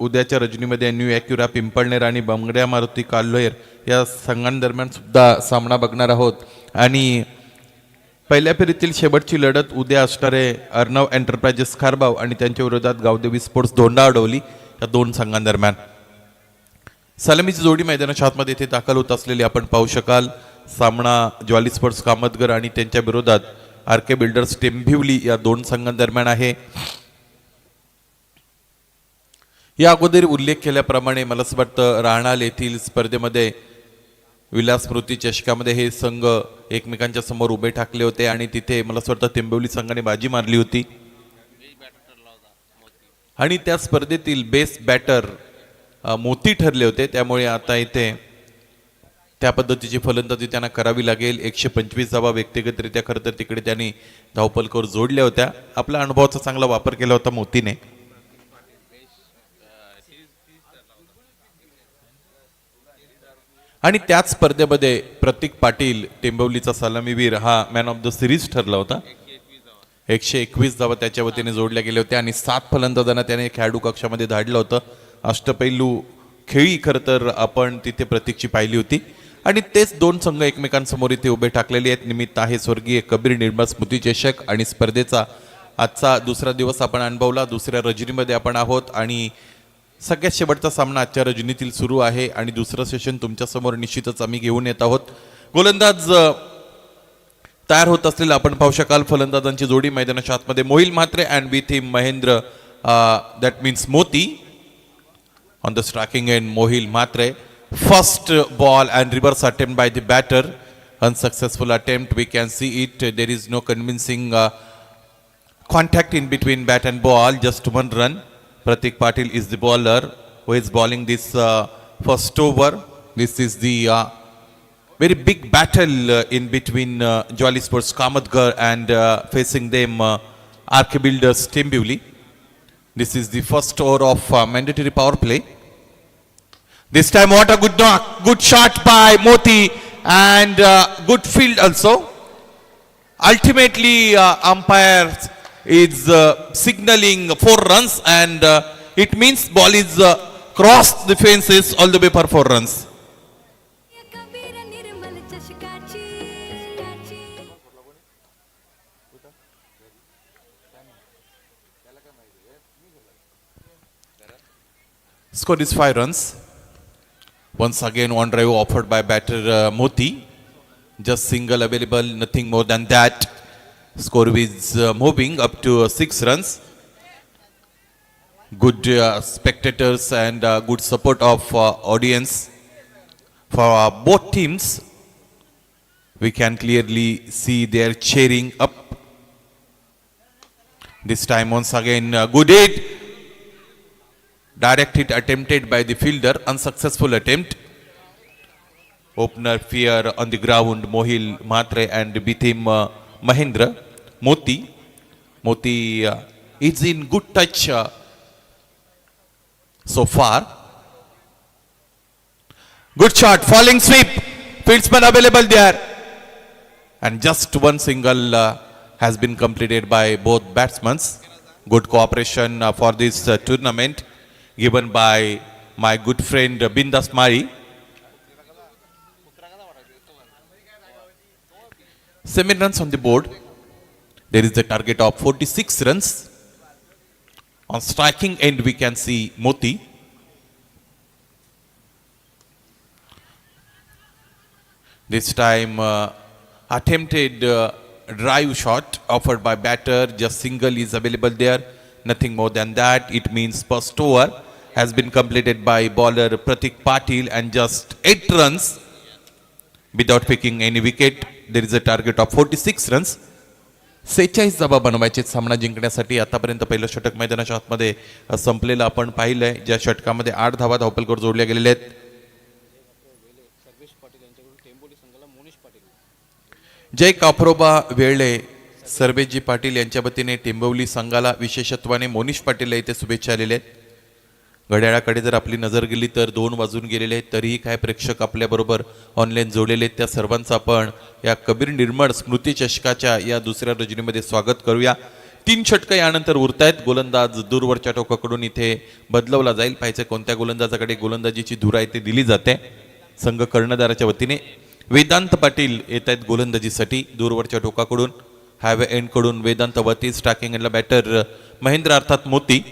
उद्याच्या रजनीमध्ये न्यू ॲक्युरा पिंपळनेर आणि बंगड्या मारुती काल्हेर या संघांदरम्यान सुद्धा सामना बघणार आहोत. आणि पहिल्या फेरीतील शेवटची लढत उद्या असणार आहे अर्णव एंटरप्राइजेस खारबाव आणि त्यांच्या विरोधात गावदेवी स्पोर्ट्स दोंडा अडवली या दोन संघांदरम्यान. सलामीची जोडी मैदानाच्या आतमध्ये इथे दाखल होत असलेली आपण पाहू शकाल. सामना ज्वाली स्पोर्ट्स कामतघर आणि त्यांच्या विरोधात आरके बिल्डर्स टेंभिवली या दोन संघांदरम्यान आहे. या अगोदर उल्लेख केल्याप्रमाणे मला असं वाटतं राहणाल येथील स्पर्धेमध्ये विलास स्मृती चषकामध्ये हे संघ एकमेकांच्या समोर उभे ठाकले होते आणि तिथे मला असं वाटतं टेंभिवली संघाने बाजी मारली होती. आणि त्या स्पर्धेतील बेस्ट बॅटर मोती ठरले होते. त्यामुळे आता इथे त्या पद्धतीची फलंदाजी त्यांना करावी लागेल. 125 धावा व्यक्तिगतरित्या खरं तर तिकडे त्यांनी धावपलकर जोडल्या होत्या. आपल्या अनुभवाचा चांगला वापर केला होता मोतीने. आणि त्याच स्पर्धेमध्ये प्रतीक पाटील टेंबवलीचा सलामीवीर हा मॅन ऑफ द सिरीज ठरला होता. 121 धावा त्याच्या वतीने जोडल्या गेल्या होत्या आणि 7 फलंदाजांना त्याने खेळाडू कक्षामध्ये धाडलं होतं. अष्टपैलू खेळी खरं तर आपण तिथे प्रतीकची पाहिली होती. आणि तेच दोन संघ एकमेकांसमोर इथे उभे ठाकलेले आहेत. निमित्त आहे स्वर्गीय कबीर निर्मळ स्मृती चषक आणि स्पर्धेचा आजचा दुसरा दिवस आपण अनुभवला. दुसऱ्या रजनीमध्ये आपण आहोत आणि सगळ्यात शेवटचा सामना आजच्या रजनीतील सुरू आहे आणि दुसरं सेशन तुमच्यासमोर निश्चितच आम्ही घेऊन येत आहोत. गोलंदाज तयार होत असलेला आपण पाहू शकाल. फलंदाजांची जोडी मैदानाच्या आतमध्ये Mohil Mhatre and with him Mahendra, that means मोती. On the striking end, Mohil Matre. First ball and reverse attempt by the batter. Unsuccessful attempt. We can see it. There is no convincing contact in between bat and ball. Just one run. Pratik Patil is the bowler who is bowling this first over. This is the very big battle in between Jolly Sports Kamatgarh and facing them RK Builders टेंभिवली. This is the first over of mandatory power play. This time what a good knock, good shot by Moti and good field also. Ultimately umpire is signaling 4 runs and it means ball is crossed the fences all the way for 4 runs. Kabir Nirmal चषकाची Score is 5 runs. Once again, one drive offered by batter Moti. Just single available, nothing more than that. Score is moving up to 6 runs. Good spectators and good support of audience for both teams. We can clearly see they are cheering up. This time once again, good hit. Direct hit attempted by the fielder, unsuccessful attempt. Opener fear on the ground, Mohil Mhatre and Bithim Mahendra. Moti is in good touch so far. Good shot, falling sweep. Fieldsman available there. And just one single has been completed by both batsmen. Good cooperation for this tournament given by my good friend Bindas Mari. 7 runs on the board. There is a target of 46 runs. On striking end, we can see Moti. This time, attempted drive shot offered by batter. Just single is available there. Nothing more than that. It means first over has been completed by bowler Pratik Patil and just 8 runs without picking any wicket. There is a target of 46 runs. 46 धावा बनवायचे सामना जिंकण्यासाठी. आतापर्यंत पहिलं षटक मैदानाच्या आतमध्ये संपलेलं आपण पाहिलंय, ज्या षटकामध्ये 8 धावा धावपलकर जोडल्या गेलेल्या आहेत. जय कापरोबा वेळे सर्वेजी पाटील यांच्या वतीने टेंबवली संघाला विशेषत्वाने मोनिश पाटील इथे शुभेच्छा आलेल्या आहेत. घड्याळाकडे जर आपली नजर गेली तर 2 वाजून गेलेले आहेत, तरीही काय प्रेक्षक आपल्याबरोबर ऑनलाईन जोडलेले आहेत. त्या सर्वांचं आपण या कबीर निर्मळ स्मृती चषकाच्या या दुसऱ्या रजनीमध्ये स्वागत करूया. 3 षटकं यानंतर उरतायत. गोलंदाज दूरवरच्या टोकाकडून इथे बदलवला जाईल. पाहिजे कोणत्या गोलंदाजाकडे गोलंदाजीची धुरा इथे दिली जाते. संघ कर्णधाराच्या वतीने वेदांत पाटील येत आहेत गोलंदाजीसाठी दूरवरच्या टोकाकडून. हायवे एंडकडून वेदांत वती. स्ट्रायकिंग एंडला बॅटर महेंद्र अर्थात मोती.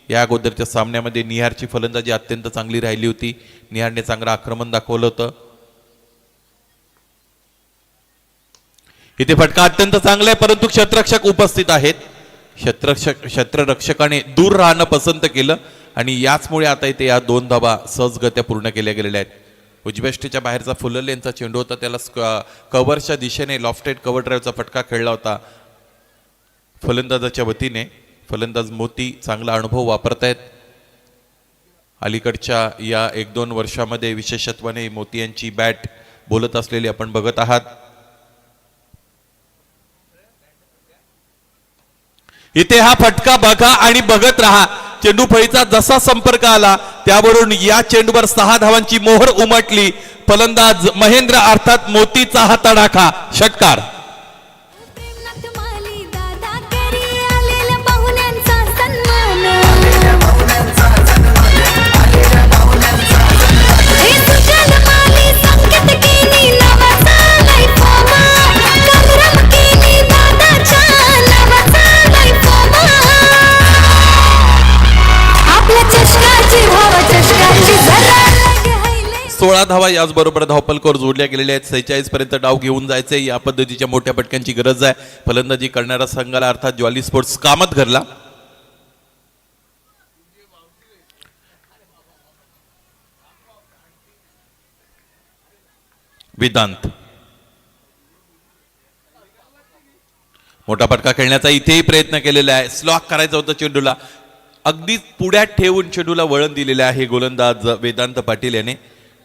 या अगोदरच्या सामन्यामध्ये निहारची फलंदाजी अत्यंत चांगली राहिली होती. निहारने चांगलं आक्रमण दाखवलं होतं. इथे फटका अत्यंत चांगला आहे, परंतु क्षेत्ररक्षक उपस्थित आहेत. क्षेत्ररक्षकाने दूर राहणं पसंत केलं आणि याचमुळे आता इथे या 2 धावा सहजगत्या पूर्ण केल्या गेलेल्या आहेत. उजव्या बाहेरचा फुल लेनचा चेंडू होता, त्याला कव्हरच्या दिशेने लॉफ्टेड कव्हर ड्राईव्हचा फटका खेळला होता फलंदाजाच्या वतीने. फलंदाज मोती चांगला अनुभव वापरतायत. अलीकडच्या या 1-2 वर्षामध्ये विशेषत्वाने मोती यांची बॅट बोलत असलेली आपण बघत आहात. इथे हा फटका बघा आणि बघत राहा. चेंडू फळीचा जसा संपर्क आला त्यावरून या चेंडूवर 6 धावांची मोहर उमटली. फलंदाज महेंद्र अर्थात मोतीचा हा तडाखा. षटकार. प्रेमनाथ माली दादा करी आलेल्या पाहुण्यांचा सन्मान. हे सुजल माली संकेत केली नावाचा लाईफोमा. संग्राम केली दादाच्या नावाचा लाईफोमा. आपल्या चषकाची भावा चषकाची जरा लग हैले. 16 धावा याचबरोबर धावपलकर जोडल्या गेलेल्या आहेत. 46 पर्यंत डाव घेऊन जायचे. या पद्धतीच्या मोठ्या पटक्यांची गरज आहे. फलंदाजी करणारा संघाला अर्थात ज्वाली स्पोर्ट्स कामत घरला. वेदांत मोठा फटका खेळण्याचा इथेही प्रयत्न केलेला आहे. स्लॉक करायचं होतं चेंडूला. अगदी पुढ्यात ठेवून चेंडूला वळण दिलेले आहे गोलंदाज वेदांत पाटील याने.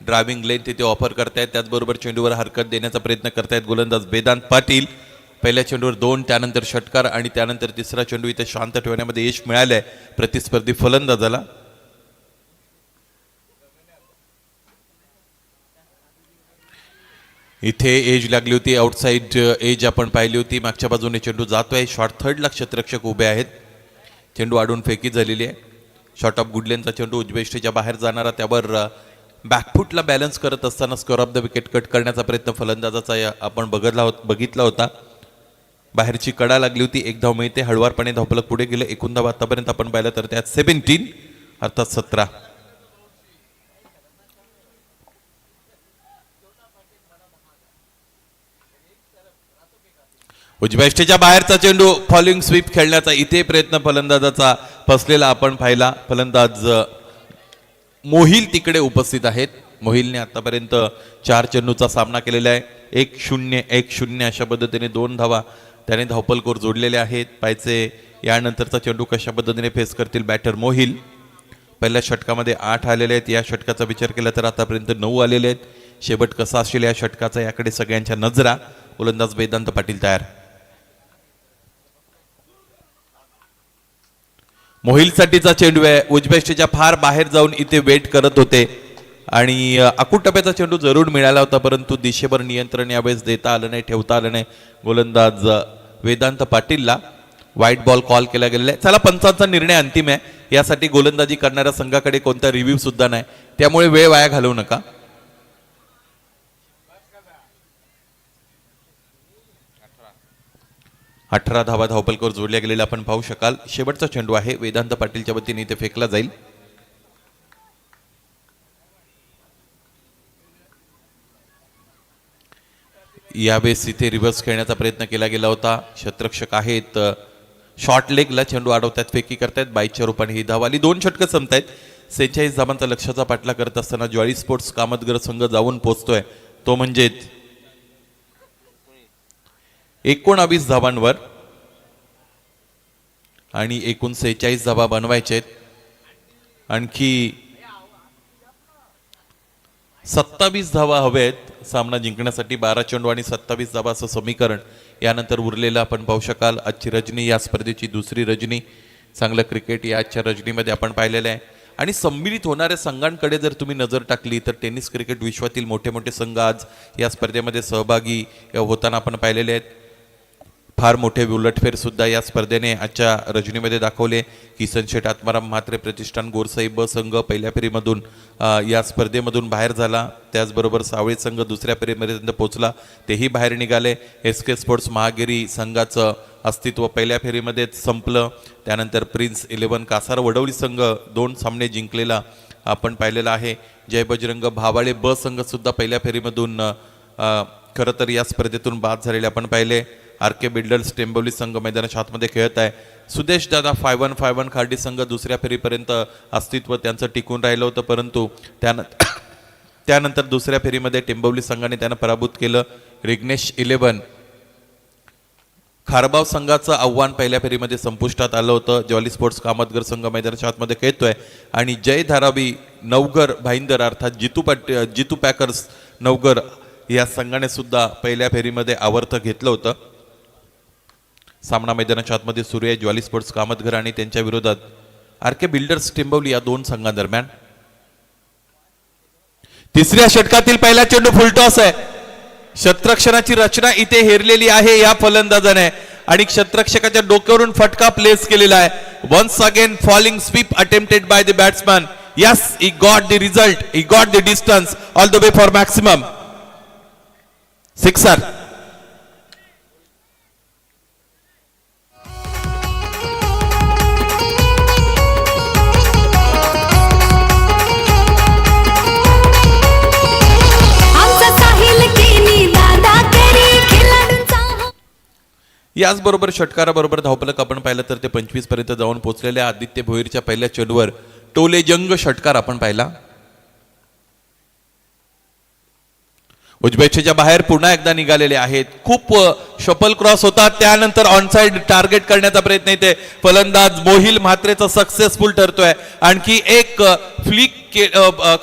ड्रायव्हिंग लेन तिथे ऑफर करतायत. त्याचबरोबर चेंडूवर हरकत देण्याचा प्रयत्न करतायत गोलंदाज वेदांत पाटील. पहिल्या चेंडूवर 2, त्यानंतर षटकार आणि त्यानंतर तिसरा चेंडू इथे शांत ठेवण्यामध्ये यश मिळालंय प्रतिस्पर्धी फलंदाजाला. इथे एज लागली होती. आउटसाइड एज आपण पाहिली होती. मागच्या बाजूने चेंडू जातोय. शॉर्ट थर्डला क्षेत्ररक्षक उभे आहेत. चेंडू आडून फेकी झालेली आहे. शॉर्ट ऑफ गुडलेनचा चेंडू उजव्या बाहेर जाणारा, त्यावर बॅकफुटला बॅलन्स करत असताना square of the wicket cut करण्याचा प्रयत्न फलंदाजाचा आपण बघितला होता. बाहेरची कडा लागली होती. 1 धाव मिळते. हळवारपणे धावफलक पुढे गेले. 19 धावा आतापर्यंत आपण पाहिलं तर त्यात 17 अर्थात 17. उजव्या बाहेरचा चेंडू फॉलिंग स्वीप खेळण्याचा इथे प्रयत्न फलंदाजाचा फसलेला आपण पाहिला. फलंदाज मोहिल तिकडे उपस्थित आहेत. मोहिलने आतापर्यंत 4 चेंडूचा सामना केलेला आहे. 1-0 1-0 अशा पद्धतीने 2 धावा त्याने धावपलकोर जोडलेले आहेत. पायचे यानंतरचा चेंडू कशा पद्धतीने फेस करतील बॅटर मोहिल. पहिल्या षटकामध्ये 8 आलेले आहेत. या षटकाचा विचार केला तर आतापर्यंत 9 आलेले आहेत. शेवट कसा असेल या षटकाचा याकडे सगळ्यांच्या नजरा. गोलंदाज वेदांत पाटील तयार. मोहिलसाठीचा चेंडू आहे. उजव्या फार बाहेर जाऊन इथे वेट करत होते आणि अकूट टप्प्याचा चेंडू जरूर मिळाला होता, परंतु दिशेवर नियंत्रण यावेळेस देता आलं नाही, ठेवता आलं नाही. गोलंदाज वेदांत पाटीलला व्हाईट बॉल कॉल केला गेलेला आहे. चला, पंचांचा निर्णय अंतिम आहे. यासाठी गोलंदाजी करणाऱ्या संघाकडे कोणता रिव्ह्यू सुद्धा नाही, त्यामुळे वेळ वाया घालवू नका. अठरा धावा धावपलकावर जोडल्या गेलेल्या आपण पाहू शकाल. शेवटचा चेंडू आहे, वेदांत पाटीलच्या वतीने इथे फेकला जाईल. यावेळेस इथे रिव्हर्स खेळण्याचा प्रयत्न केला गेला होता. क्षेत्ररक्षक आहेत, शॉर्ट लेगला चेंडू अडवतात, फेकी करतायत. 22च्या रूपाने ही धाव आली. 2 षटकं संपतायत. 46 धावांचा लक्ष्याचा पाठला करत असताना ज्वारी स्पोर्ट्स कामतगर संघ जाऊन पोहोचतोय, तो म्हणजेच 19 धावांवर आणि एकूण 46 धावा बनवायचे आहेत. आणखी 27 धावा हवेत सामना जिंकण्यासाठी. 12 चेंडू आणि 27 धावा असं समीकरण. यानंतर उरलेलं आपण पाहू शकाल. आजची रजनी या स्पर्धेची दुसरी रजनी. चांगलं क्रिकेट या आजच्या रजनीमध्ये आपण पाहिलेलं आहे. आणि सम्मिलित होणाऱ्या संघांकडे जर तुम्ही नजर टाकली तर टेनिस क्रिकेट विश्वातील मोठे मोठे संघ आज या स्पर्धेमध्ये सहभागी होताना आपण पाहिलेले आहेत. फार मोठे उलटफेर सुद्धा या स्पर्धेने आजच्या रजनीमध्ये दाखवले. किसन शेठ आत्माराम म्हात्रे प्रतिष्ठान गोरसाई ब संघ पहिल्या फेरीमधून या स्पर्धेमधून बाहेर झाला. त्याचबरोबर सावळी संघ दुसऱ्या फेरीमध्ये पोहोचला, तेही बाहेर निघाले. SK स्पोर्ट्स महागिरी संघाचं अस्तित्व पहिल्या फेरीमध्येच संपलं. त्यानंतर प्रिन्स 11 कासार वडवली संघ 2 सामने जिंकलेला आपण पाहिलेला आहे. जय बजरंग भावाळे ब संघ सुद्धा पहिल्या फेरीमधून खरं तर या स्पर्धेतून बाद झालेले आपण पाहिले. RK बिल्डर्स टेंबोली संघ मैदानाच्या आतमध्ये खेळत आहे. सुदेश दादा 5-1 खार्डी संघ दुसऱ्या फेरीपर्यंत अस्तित्व त्यांचं टिकून राहिलं होतं, परंतु त्यानंतर दुसऱ्या फेरीमध्ये टेंबोली संघाने त्यांना पराभूत केलं. रिग्नेश 11 खारबाव संघाचं आव्हान पहिल्या फेरीमध्ये संपुष्टात आलं होतं. ज्वाली स्पोर्ट्स कामतगर संघ मैदानाच्या आतमध्ये खेळतोय आणि जय धारावी नवघर भाईंदर अर्थात जितू पॅकर्स नवघर या संघाने सुद्धा पहिल्या फेरीमध्ये आवर्त घेतलं होतं. सामना मैदानाच्या आतमध्ये सुरू आहे. ज्वाली स्पोर्ट्स कामतघर आणि त्यांच्या विरोधात RK बिल्डर्स टेंबवली या 2 संघांदरम्यान. तिसऱ्या षटकातील पहिला चेंडू फुलटॉस आहे. क्षेत्ररक्षणाची रचना इथे हेरलेली आहे या फलंदाजाने आणि क्षेत्ररक्षकाच्या डोक्यावरून फटका प्लेस केलेला आहे. Once again falling sweep attempted by the batsman. Yes, he got the result, he got the distance all the way for maximum. Sixer. याचबरोबर षटकाराबरोबर धावफलक आपण पाहिलं तर ते 25 पर्यंत जाऊन पोहोचलेल्या. आदित्य भोईरच्या पहिल्या चेंडूवर टोले जंग षटकार आपण पाहिला. उजव्याच्या बाहेर पुन्हा एकदा निघालेले आहेत. खूप शफल क्रॉस होता, त्यानंतर ऑनसाइड टार्गेट करण्याचा प्रयत्न इथे फलंदाज मोहिल म्हात्रेचा सक्सेसफुल ठरतोय. आणखी एक फ्लिक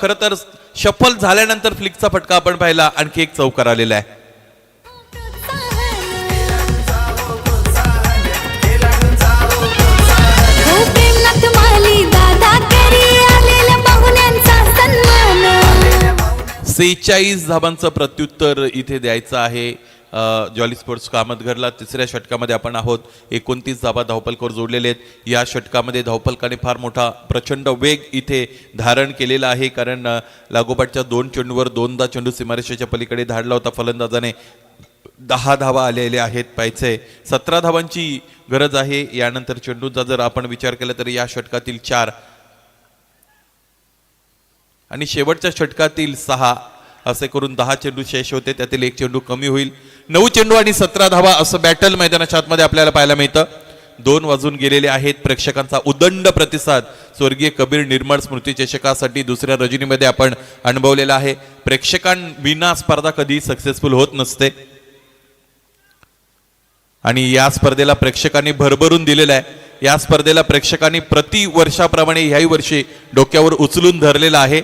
खरं तर शफल झाल्यानंतर फ्लिकचा फटका आपण पाहिला. आणखी एक चौकार आलेला आहे. सेहेचाळीस धावांचं प्रत्युत्तर इथे द्यायचं आहे ज्वाली स्पोर्ट्स कामतघरला. तिसऱ्या षटकामध्ये आपण आहोत. 29 धावा धावपलकावर जोडलेले आहेत. या षटकामध्ये धावपलकाने फार मोठा प्रचंड वेग इथे धारण केलेला आहे, कारण लागोपाठच्या 2 चेंडूवर 2दा चेंडू सीमारेषेच्या पलीकडे धाडला होता फलंदाजाने. 10 धावा आलेल्या आहेत पाहिजे. 17 धावांची गरज आहे. यानंतर चेंडूचा जर आपण विचार केला तर या षटकातील 4 आणि शेवटच्या षटकातील 6 असे करून 10 चेंडू शेष होते. त्यातील 1 चेंडू कमी होईल. 9 चेंडू आणि 17 धावा असं बॅटल मैदानाच्या आतमध्ये आपल्याला पाहायला मिळतं. 2 वाजून गेलेले आहेत. प्रेक्षकांचा उदंड प्रतिसाद स्वर्गीय कबीर निर्मळ स्मृती चषकासाठी दुसऱ्या रजनीमध्ये आपण अनुभवलेला आहे. प्रेक्षकांविना स्पर्धा कधी सक्सेसफुल होत नसते आणि या स्पर्धेला प्रेक्षकांनी भरभरून दिलेला आहे. या स्पर्धेला प्रेक्षकांनी प्रति वर्षाप्रमाणे ह्याही वर्षी डोक्यावर उचलून धरलेला आहे.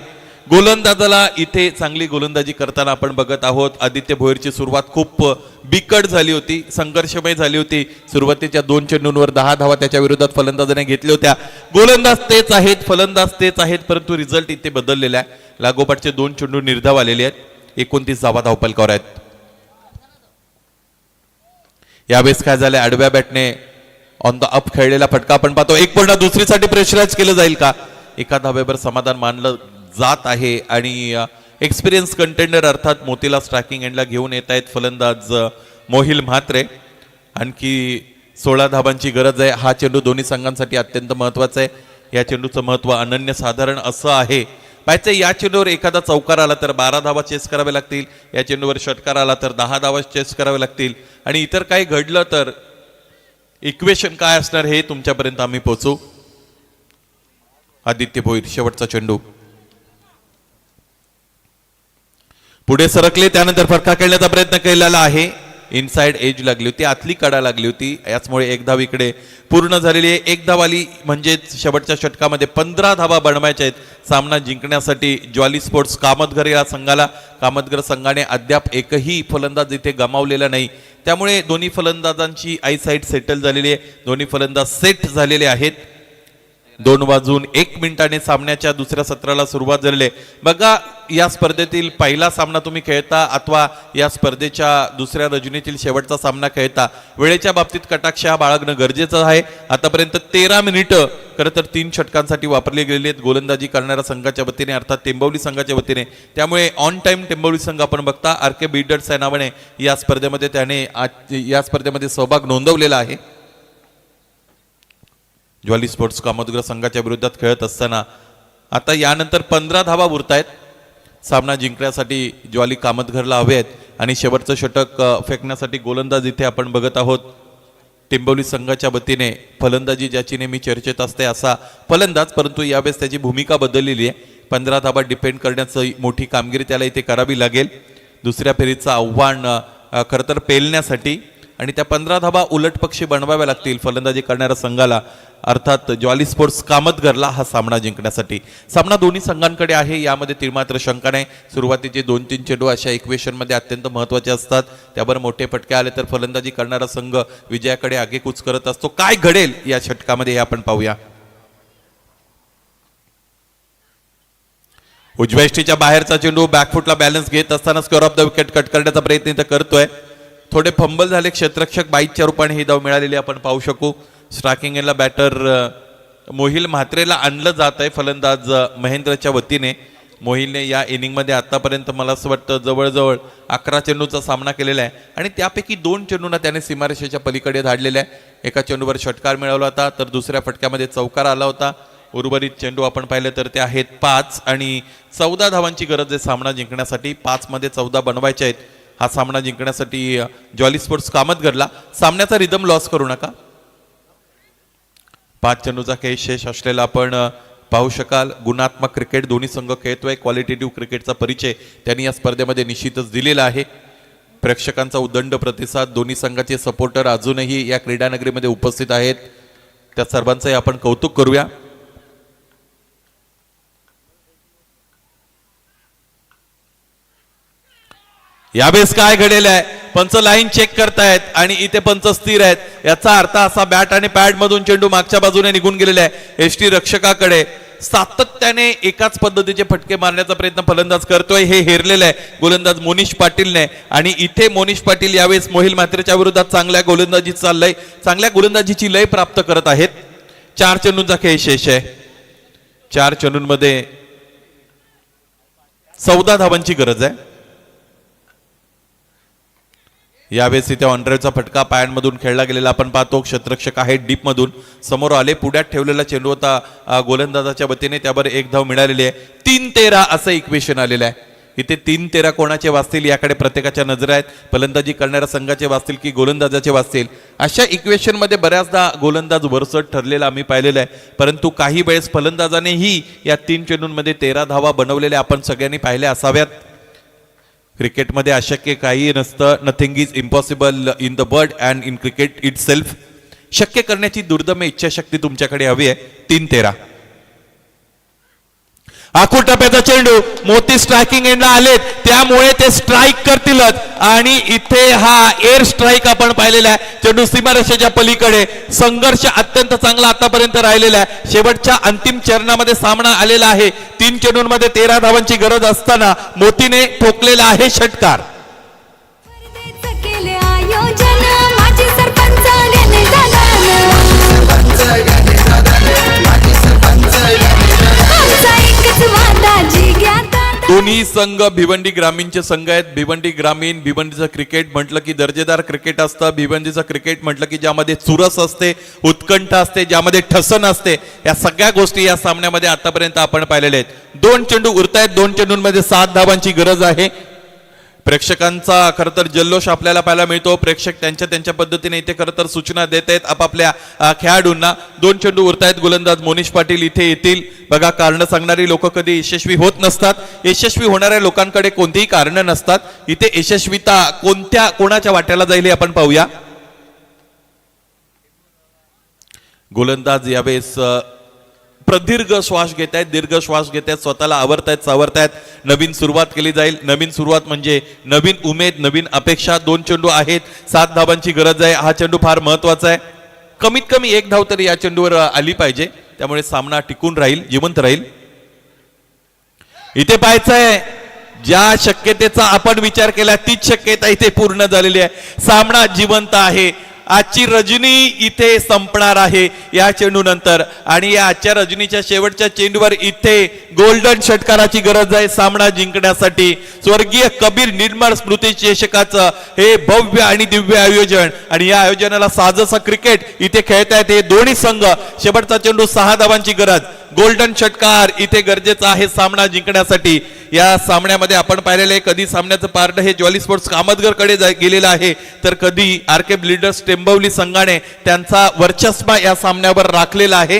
गोलंदाजाला इथे चांगली गोलंदाजी करताना आपण बघत आहोत. आदित्य भोईरची सुरुवात खूप बिकट झाली होती, संघर्षमय झाली होती. सुरुवातीच्या 2 चेंडूंवर 10 धावा त्याच्या विरोधात फलंदाजाने घेतल्या होत्या. गोलंदाज तेच आहेत, फलंदाज तेच आहेत, परंतु रिझल्ट इथे बदललेला आहे. लागोपाठचे 2 चेंडू निर्धाव आलेले आहेत. 29 धावा धावपलकावर आहेत. यावेळेस काय झालं, आडव्या बॅटने ऑन द अप खेळलेला फटका आपण पाहतो. एक पूर्ण दुसरीसाठी प्रेशराइज केलं जाईल का? एका धाब्यावर समाधान मानलं जात आहे आणि एक्सपिरियन्स कंटेंडर अर्थात मोतीला स्ट्रायकिंग एंडला घेऊन येत आहेत फलंदाज मोहिल म्हात्रे. आणखी 16 धाबांची गरज आहे. हा चेंडू दोन्ही संघांसाठी अत्यंत महत्वाचा आहे. या चेंडूचं महत्व अनन्यसाधारण असं आहे. पाहिजे या चेंडूवर एखादा चौकार आला तर 12 धावा चेस करावे लागतील. या चेंडूवर षटकार आला तर 10 धावा चेस करावे लागतील. आणि इतर काही घडलं तर इक्वेशन काय असणार हे तुमच्यापर्यंत आम्ही पोहोचू. आदित्य भोईर शेवटचा चेंडू पुढे सरकले, त्यानंतर फटका खेळण्याचा प्रयत्न केलेला आहे. इनसाइड एज लागली होती, आतली कडा लागली होती. याचमुळे एक धाव इकडे पूर्ण झालेली आहे. एक धाव आली म्हणजेच शेवटच्या षटकामध्ये 15 धावा बनवायच्या आहेत सामना जिंकण्यासाठी ज्वाली स्पोर्ट्स कामतघर या संघाला. कामतघर संघाने अद्याप एकही फलंदाज इथे गमावलेला नाही. त्यामुळे दोन्ही फलंदाजांची आयसाईट सेटल झालेली आहे. दोन्ही फलंदाज सेट झालेले आहेत. 2 वाजून 1 मिनिटाने सामन्याच्या दुसऱ्या सत्राला सुरुवात झालेली आहे. बघा, या स्पर्धेतील पहिला सामना तुम्ही खेळता अथवा या स्पर्धेच्या दुसऱ्या रजनीतील शेवटचा सामना खेळता, वेळेच्या बाबतीत कटाक्ष हा बाळगणं गरजेचं आहे. आतापर्यंत 13 मिनिटं खरं तर 3 षटकांसाठी वापरली गेलेली आहेत गोलंदाजी करणाऱ्या संघाच्या वतीने अर्थात टेंबवली संघाच्या वतीने. त्यामुळे ऑन टाइम टेंबवली संघ आपण बघता आरके बिल्डर्स या नावाने या स्पर्धेमध्ये त्याने या स्पर्धेमध्ये सहभाग नोंदवलेला आहे. ज्वाली स्पोर्ट्स कामतघर संघाच्या विरोधात खेळत असताना आता यानंतर 15 धावा उरत आहेत. सामना जिंकण्यासाठी ज्वाली कामतघरला हवे आहेत आणि शेवटचं षटक फेकण्यासाठी गोलंदाज इथे आपण बघत आहोत. टिंबवली संघाच्या वतीने फलंदाजी ज्याची नेहमी चर्चेत असते असा फलंदाज, परंतु यावेळेस त्याची भूमिका बदललेली आहे. 15 धावा डिपेंड करण्याची मोठी कामगिरी त्याला इथे करावी लागेल. दुसऱ्या फेरीचं आव्हान खरं तर पेलण्यासाठी आणि त्या 15 धावा उलट पक्षी बनवाव्या लागतील फलंदाजी करणाऱ्या संघाला अर्थात ज्वाली स्पोर्ट्स कामतघरला हा सामना जिंकण्यासाठी. सामना दोन्ही संघांकडे आहे, यामध्ये तिळमात्र शंका नाही. सुरुवातीचे 2-3 चेंडू अशा इक्वेशनमध्ये अत्यंत महत्त्वाचे असतात. त्यावर मोठे फटके आले तर फलंदाजी करणारा संघ विजयाकडे आगेकूच करत असतो. काय घडेल या षटकामध्ये हे आपण पाहूया. उजव्या इष्टीच्या बाहेरचा चेंडू बॅकफुटला बॅलन्स घेत असताना square of the wicket cut करण्याचा प्रयत्न इथं करतोय. थोडे फंबल झाले, क्षेत्ररक्षक बाईकच्या रूपाने ही धाव मिळालेली आपण पाहू शकू. स्ट्रायकिंग एंडला बॅटर मोहिल म्हात्रेला आणलं जात आहे फलंदाज महेंद्रच्या वतीने. मोहिलने या इनिंगमध्ये आतापर्यंत मला असं वाटतं जवळजवळ 11 चेंडूचा सामना केलेला आहे आणि त्यापैकी 2 चेंडूंना त्याने सीमारेषेच्या पलीकडे धाडलेला आहे. एका चेंडूवर षटकार मिळवला होता तर दुसऱ्या फटक्यामध्ये चौकार आला होता. उर्वरित चेंडू आपण पाहिले तर ते आहेत 5 आणि 14 धावांची गरज आहे सामना जिंकण्यासाठी. 5 मध्ये 14 बनवायचे आहेत हा सामना जिंकण्यासाठी ज्वाली स्पोर्ट्स कामतघरला. सामन्याचा रिदम लॉस करू नका. 5 चेंडूचा खेळ शेष असलेला आपण पाहू शकाल. गुणात्मक क्रिकेट दोन्ही संघ खेळतोय. क्वालिटेटिव्ह क्रिकेटचा परिचय त्यांनी या स्पर्धेमध्ये निश्चितच दिलेला आहे. प्रेक्षकांचा उदंड प्रतिसाद, दोन्ही संघाचे सपोर्टर अजूनही या क्रीडानगरीमध्ये उपस्थित आहेत. त्या सर्वांचंही आपण कौतुक करूया. यावेळेस काय घडेल आहे, पंच लाईन चेक करतायत आणि इथे पंच स्थिर आहेत. याचा अर्थ असा बॅट आणि पॅड मधून चेंडू मागच्या बाजूने निघून गेलेला आहे एसटी रक्षकाकडे. सातत्याने एकाच पद्धतीचे फटके मारण्याचा प्रयत्न फलंदाज करतोय. हे हेरलेलं आहे गोलंदाज मोनिश पाटीलने आणि इथे मोनिश पाटील यावेळेस मोहिल म्हात्रेच्या विरोधात चांगल्या गोलंदाजीची लय प्राप्त करत आहेत. 4 चेंडूंचा खेळ शेष आहे. 4 चेंडूंमध्ये 14 धावांची गरज आहे. यावेळेस इथे ऑनड्राईव्हचा फटका पायांमधून खेळला गेलेला आपण पाहतो. क्षेत्ररक्षक आहे डीप मधून समोर आले. पुढ्यात ठेवलेला चेंडू होता गोलंदाजाच्या वतीने, त्यावर एक धाव मिळालेली आहे. 3-13 असं इक्वेशन आलेलं आहे. इथे 3-13 कोणाचे वाचतील याकडे प्रत्येकाच्या नजर आहेत. फलंदाजी करणाऱ्या संघाचे वाचतील की गोलंदाजाचे वाचतील. अशा इक्वेशन मध्ये बऱ्याचदा गोलंदाज वरचढ ठरलेला आम्ही पाहिलेला आहे. परंतु काही वेळेस फलंदाजानेही या 3 चेंडूंमध्ये 13 धावा बनवलेल्या आपण सगळ्यांनी पाहिल्या असाव्यात. क्रिकेटमध्ये अशक्य काही नसतं. Nothing is impossible in the world and in cricket it self. शक्य करण्याची दुर्दम्य इच्छाशक्ती तुमच्याकडे हवी आहे. 3-13 आखूड टप्प्याचा चेंडू, मोती स्ट्रायकिंग एंडला आलेत त्यामुळे ते स्ट्राईक करतीलच आणि इथे हा एअर स्ट्राईक आपण पाहिलेला आहे. चेंडू सीमारेषेच्या पलीकडे, संघर्ष अत्यंत चांगला आतापर्यंत राहिलेला आहे. शेवटच्या अंतिम चरणामध्ये सामना आलेला आहे. 3 चेंडूंमध्ये 13 धावांची गरज असताना मोतीने ठोकलेला आहे षटकार. स्पर्धेचं केले आयोजन माझी सरपंच याने दादानं. आमचा एकच वादा जिग्या दादा. दोन्ही संघ भिवंडी ग्रामीणचे संघ आहेत. भिवंडी ग्रामीण, भिवंडीचं क्रिकेट म्हटलं की दर्जेदार क्रिकेट असतं. भिवंडीचं क्रिकेट म्हटलं की ज्यामध्ये चुरस असते, उत्कंठ असते, ज्यामध्ये ठसन असते, या सगळ्या गोष्टी या सामन्यामध्ये आतापर्यंत आपण पाहिलेल्या आहेत. 2 चेंडू उरतायत. 2 चेंडूंमध्ये 7 धावांची गरज आहे. प्रेक्षकांचा खरं तर जल्लोष आपल्याला पाहायला मिळतो. प्रेक्षक त्यांच्या पद्धतीने इथे खरं तर सूचना देत आहेत आपापल्या खेळाडूंना. 2 चेंडू उरतायत. गोलंदाज मोनिश पाटील इथे येतील. बघा, कारण सांगणारी लोक कधी यशस्वी होत नसतात. यशस्वी होणाऱ्या लोकांकडे कोणतीही कारण नसतात. इथे यशस्वीता कोणाच्या वाट्याला जाईल हे आपण पाहूया. गोलंदाज यावेळेस प्रदीर्घ श्वास घेत आहेत, दीर्घ श्वास घेत आहेत, स्वतःला आवरतायत, सावरतायत. नवीन सुरुवात केली जाईल. नवीन सुरुवात म्हणजे नवीन उमेद, नवीन अपेक्षा. 2 चेंडू आहेत. 7 धावांची गरज आहे. हा चेंडू फार महत्वाचा आहे. कमीत कमी 1 धाव तरी या चेंडूवर आली पाहिजे. त्यामुळे सामना टिकून राहील, जिवंत राहील. इथे पाहायचं आहे, ज्या शक्यतेचा आपण विचार केला तीच शक्यता इथे पूर्ण झालेली आहे. सामना जिवंत आहे. आजची रजनी इथे संपणार आहे या चेंडू नंतर आणि या आजच्या रजनीच्या शेवटच्या चेंडूवर इथे गोल्डन षटकाराची गरज आहे सामना जिंकण्यासाठी. स्वर्गीय कबीर निर्मळ स्मृती चषकाचं हे भव्य आणि दिव्य आयोजन आणि या आयोजनाला साजसं क्रिकेट इथे खेळतायत हे दोन्ही संघ. शेवटचा चेंडू 6 धावांची गरज. गोल्डन षटकार इथे गरजेचा आहे सामना जिंकण्यासाठी. या सामन्यामध्ये आपण पाहिलेले कधी सामन्याचं पारड हे ज्वाली स्पोर्ट्स कामतगर कडे गेलेलं आहे तर कधी आरके बिल्डर्स टेंबवली संघाने त्यांचा वर्चस्व या सामन्यावर राखलेला आहे.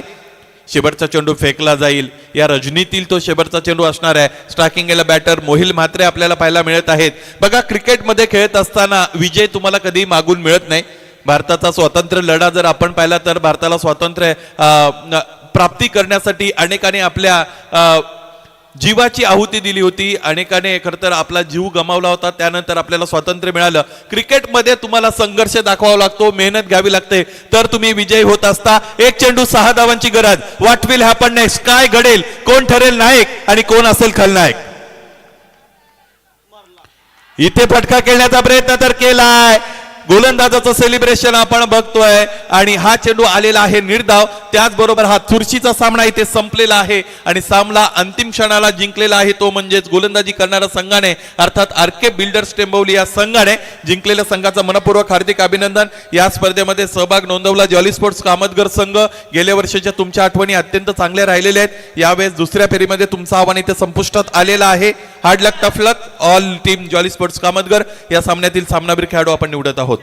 शेवटचा चेंडू फेकला जाईल. या रजनीतील तो शेवटचा चेंडू असणार आहे. स्ट्रायकिंगला बॅटर मोहिल म्हात्रे आपल्याला पाहायला मिळत आहेत. बघा, क्रिकेटमध्ये खेळत असताना विजय तुम्हाला कधी मागून मिळत नाही. भारताचा स्वातंत्र्य लढा जर आपण पाहिला तर भारताला स्वातंत्र्य प्राप्ती करण्यासाठी अनेकाने आपल्या जीवाची आहुती दिली होती. अनेकाने खरं तर आपला जीव गमावला होता. त्यानंतर आपल्याला स्वातंत्र्य मिळालं. क्रिकेटमध्ये तुम्हाला संघर्ष दाखवावा लागतो, मेहनत घ्यावी लागते तर तुम्ही विजयी होत असता. 1 चेंडू 6 धावांची गरज. What will happen next? काय घडेल? कोण ठरेल नायक आणि कोण असेल खलनायक? इथे फटका खेळण्याचा प्रयत्न तर केलाय. गोलंदाजाचं सेलिब्रेशन आपण बघतोय आणि हा चेंडू आलेला आहे निर्धाव. त्याचबरोबर हा चुरशीचा सामना इथे संपलेला आहे आणि सामना अंतिम क्षणाला जिंकलेला आहे तो म्हणजेच गोलंदाजी करणाऱ्या संघाने अर्थात आरके बिल्डर्स टेंबवली या संघाने. जिंकलेल्या संघाचं मनपूर्वक हार्दिक अभिनंदन. या स्पर्धेमध्ये सहभाग नोंदवला ज्वाली स्पोर्ट्स कामतगर संघ. गेल्या वर्षीच्या तुमच्या आठवणी अत्यंत चांगल्या राहिलेल्या आहेत. यावेळेस दुसऱ्या फेरीमध्ये तुमचं आव्हान इथे संपुष्टात आलेलं आहे. हार्ड लक, टफ लक all team Jawali sports Kamatghar. या सामन्यातील सामनावीर खेळाडू आपण निवडत आहोत.